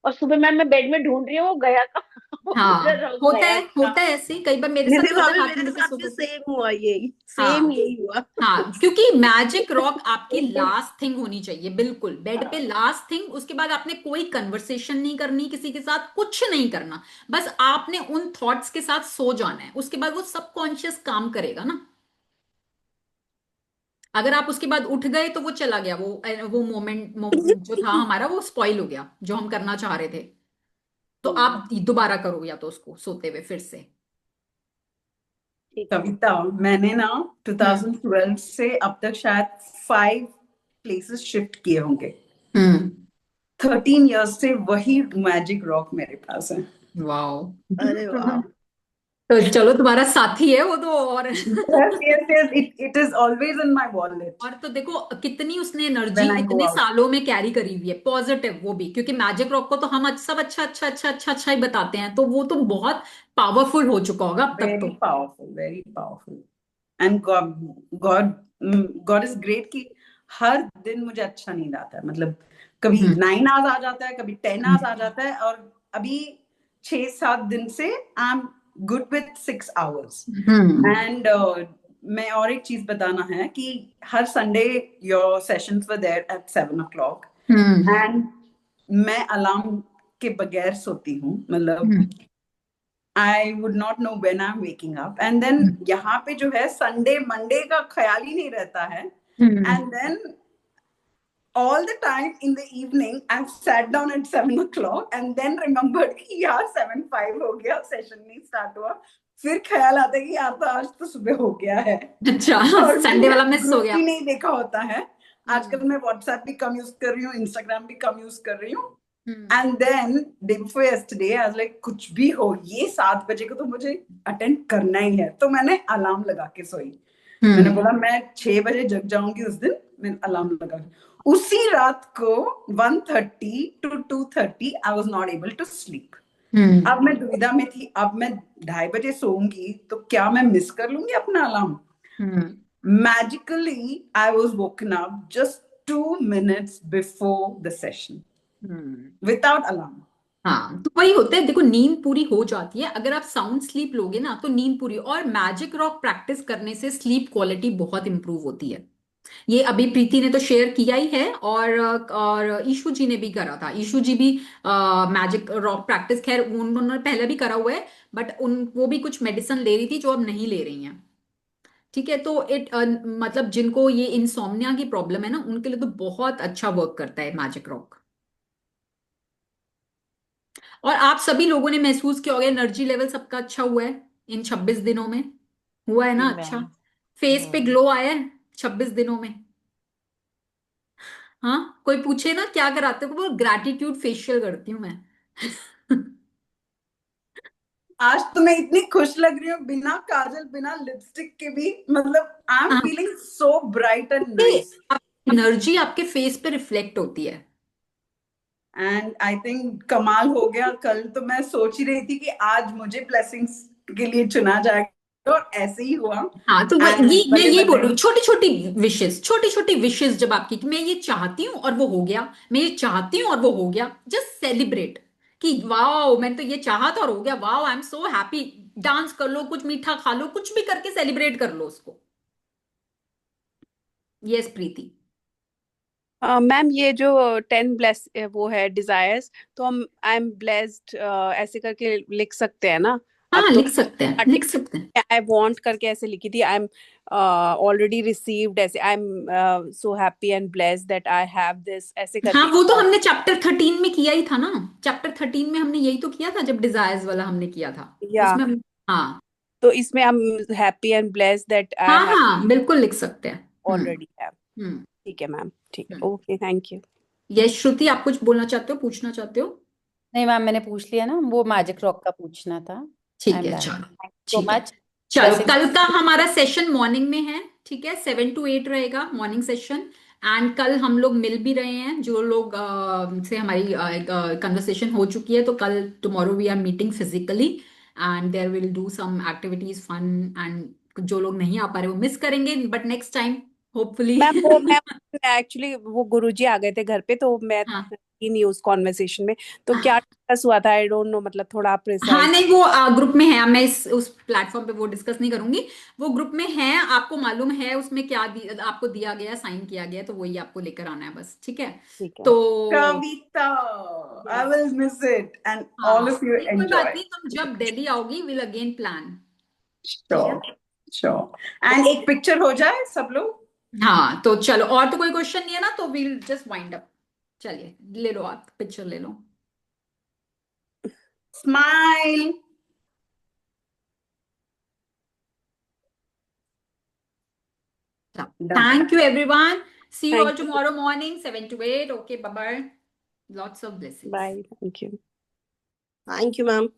और सुबह मैं बेड में ढूंढ रही हूँ वो गया कहाँ वो पूरा हाँ रॉक गया कहाँ। होता है ऐसे ही, कई बार मेरे साथ मेरे भी होता है, भाभी हाथ में मेरे लेके साथ सो भी जाती हूँ। सेम हुआ, यही सेम हाँ यही हुआ। हाँ, क्योंकि मैजिक रॉक आपकी लास्ट थिंग होनी चाहिए, बिल्कुल बेड पे लास्ट थिंग। उसके बाद आपने कोई कन्वर्सेशन नहीं करनी किसी के साथ, कुछ नहीं करना, बस आपने उन थॉट्स के साथ सो जाना है। उसके बाद वो सबकॉन्शियस काम करेगा ना। अगर आप उसके बाद उठ गए तो वो चला गया, वो मोमेंट जो था हमारा वो स्पॉइल हो गया, जो हम करना चाह रहे थे। तो आप दोबारा करो या तो उसको सोते हुए फिर से। ठीक है। कविता, मैंने ना हम्म 2012 से अब तक शायद 5 प्लेसेस शिफ्ट किए होंगे। हम्म 13 इयर्स से वही मैजिक रॉक मेरे पास है। वाओ। अरे वाह। तो चलो तुम्हारा साथी है वो तो। और yes, it is always in my wallet और तो देखो कितनी उसने एनर्जी when I go इतने out. सालों में कैरी करी हुई है, पॉजिटिव वो भी, क्योंकि मैजिक रॉक को तो हम सब अच्छा अच्छा अच्छा अच्छा अच्छा ही बताते हैं, तो वो तो बहुत पावरफुल हो चुका होगा अब तक तो। Very powerful. And God is great कि हर दिन मुझे अच्छा नींद आता है, मतलब कभी 9 hours आ जाता है, कभी 10 hours आ जाता है, और अभी 6-7 दिन से I am good with 6 hours. And मैं और एक चीज बताना है कि हर Sunday your sessions were there at 7 o'clock and मैं अलार्म के बगैर सोती हूँ, मतलब I would not know when I'm waking up. And then यहाँ पे जो है संडे मंडे का ख्याल ही नहीं रहता है. And then all the time in the evening I've sat down at 7 o'clock and then remembered कि यार 7:05 हो गया, सेशन नहीं स्टार्ट हुआ. फिर ख्याल आता है कि यार तो आज तो सुबह हो गया है. अच्छा, और संडे वाला मिस हो ग्रुप गया. भी नहीं देखा होता है. आजकल मैं व्हाट्सएप भी कम यूज कर रही हूँ, इंस्टाग्राम भी कम यूज कर रही हूँ. And then day before yesterday I was like कुछ भी हो ये 7 बजे को तो मुझे अटेंड करना ही है, तो मैंने अलार्म लगा के सोई. मैंने बोला मैं 6 बजे जग जाऊंगी उस दिन, मैंने अलार्म लगा. उसी रात को 1:30 to 2:30 I was not able to sleep. अब मैं दुविधा में थी, अब मैं 2:30 बजे सोऊंगी तो क्या मैं मिस कर लूंगी अपना alarm. Magically I was woken up just 2 minutes before the session without alarm. हाँ, तो वही होता है, देखो नींद पूरी हो जाती है अगर आप साउंड स्लीप लोगे ना, तो नींद पूरी. और मैजिक रॉक प्रैक्टिस करने से स्लीप क्वालिटी बहुत इंप्रूव होती है. ये अभी प्रीति ने तो शेयर किया ही है, और ईशू जी ने भी करा था. ईशू जी भी मैजिक रॉक प्रैक्टिस, खैर उन्होंने पहले भी करा हुआ है, बट वो भी कुछ मेडिसिन ले रही थी जो अब नहीं ले रही हैं. ठीक है, तो मतलब जिनको ये इंसोम्निया की प्रॉब्लम है ना, उनके लिए तो बहुत अच्छा वर्क करता है मैजिक रॉक. और आप सभी लोगों ने महसूस किया होगा एनर्जी लेवल सबका अच्छा हुआ है इन 26 दिनों में. हुआ है ना जी अच्छा? मैम. फेस पे ग्लो आया है 26 दिनों में. हाँ, कोई पूछे ना क्या कराते हो, वो ग्रैटिट्यूड फेशियल करती हूँ मैं. आज तो मैं इतनी खुश लग रही हूँ बिना काजल बिना लिपस्टिक के भी, मतलब I am feeling so bright and nice. Energy आपके फेस पे रिफ्लेक्ट होती है. एंड आई थिंक कमाल हो गया. कल तो मैं सोच ही रही थी कि आज मुझे ब्लेसिंग्स के लिए चुना जाएगा, और ऐसे ही हुआ. हाँ, तो And ये मैं ये बोल बल्ले रही हूँ, छोटी छोटी विशेस जब आपकी, कि मैं ये चाहती हूँ और वो हो गया, मैं ये चाहती हूँ और वो हो गया, जस्ट सेलिब्रेट कि वाओ मैंने तो ये चाहा था और हो गया, wow I am so happy. Dance कर लो, कुछ मीठा खा लो, कुछ भी करके सेलिब्रेट कर लो उसको. यस प्रीति. मैम ये जो 10 ब्लेस वो है डिजायर्स, तो हम आई एम ब्लेस्ड ऐसे करके लिख सकते हैं ना? हाँ, अब तो लिख सकते हैं, लिख सकते हैं. आई वांट करके ऐसे लिखी थी. आई एम ऑलरेडी रिसीव्ड, ऐसे I am so happy and blessed that I have this, ऐसे हाँ, करके. वो तो हमने चैप्टर 13 में किया ही था ना. चैप्टर 13 में हमने यही तो किया था जब डिजायर्स वाला हमने किया था या उसमें हाँ. तो इसमें हम happy and blessed that I हाँ हैव हाँ, बिल्कुल लिख सकते हैं. Already have. हम्म. ठीक है मैम, ठीक है, okay, thank you. Yash Shruti, आप कुछ बोलना चाहते हो, पूछना चाहते हो? नहीं मैम, मैंने पूछ लिया ना, वो मैजिक रॉक का पूछना था. आई ठीक एम है, डन. चलो. थैंक यू सो ठीक है, मच. चलो. ब्लेसिंग्स. कल का हमारा सेशन मॉर्निंग में है, ठीक है, 7 to 8 रहेगा मॉर्निंग सेशन. एंड कल हम लोग मिल भी रहे हैं, जो लोग से हमारी कन्वर्सेशन हो चुकी है, तो कल tomorrow we are meeting physically and there will do some activities fun. And जो लोग नहीं आ पा रहे वो मिस करेंगे, but next time hopefully. Ma'am actually वो गुरुजी आ गए थे घर पे, तो मैं हाँ थी नहीं उस कॉन्वर्सेशन में, तो क्या डिस्कस हुआ था आई डोंट नो, मतलब थोड़ा हाँ, प्रिसाइज. नहीं वो ग्रुप में है, मैं उस प्लेटफॉर्म पे वो डिस्कस नहीं करूंगी. वो ग्रुप में है, आपको मालूम है उसमें क्या आपको दिया गया, साइन किया गया, तो वही आपको लेकर आना है बस. ठीक है, ठीक है. तो कविता, I will miss it and हाँ, all of you नहीं, कोई बात enjoy. नहीं, तुम जब दिल्ली आओगी विल अगेन प्लान. ठीक है, Sure, sure. And एक पिक्चर हो जाए सब लोग. हाँ, तो चलो. और तो कोई क्वेश्चन नहीं है ना, तो विल जस्ट वाइंड अप. चलिए, ले लो, आप पिक्चर ले लो. Smile. Done. Thank you everyone. See you all Thank you. tomorrow morning 7 to 8. Okay, bye bye. Lots of blessings. Bye. Thank you. Thank you, ma'am.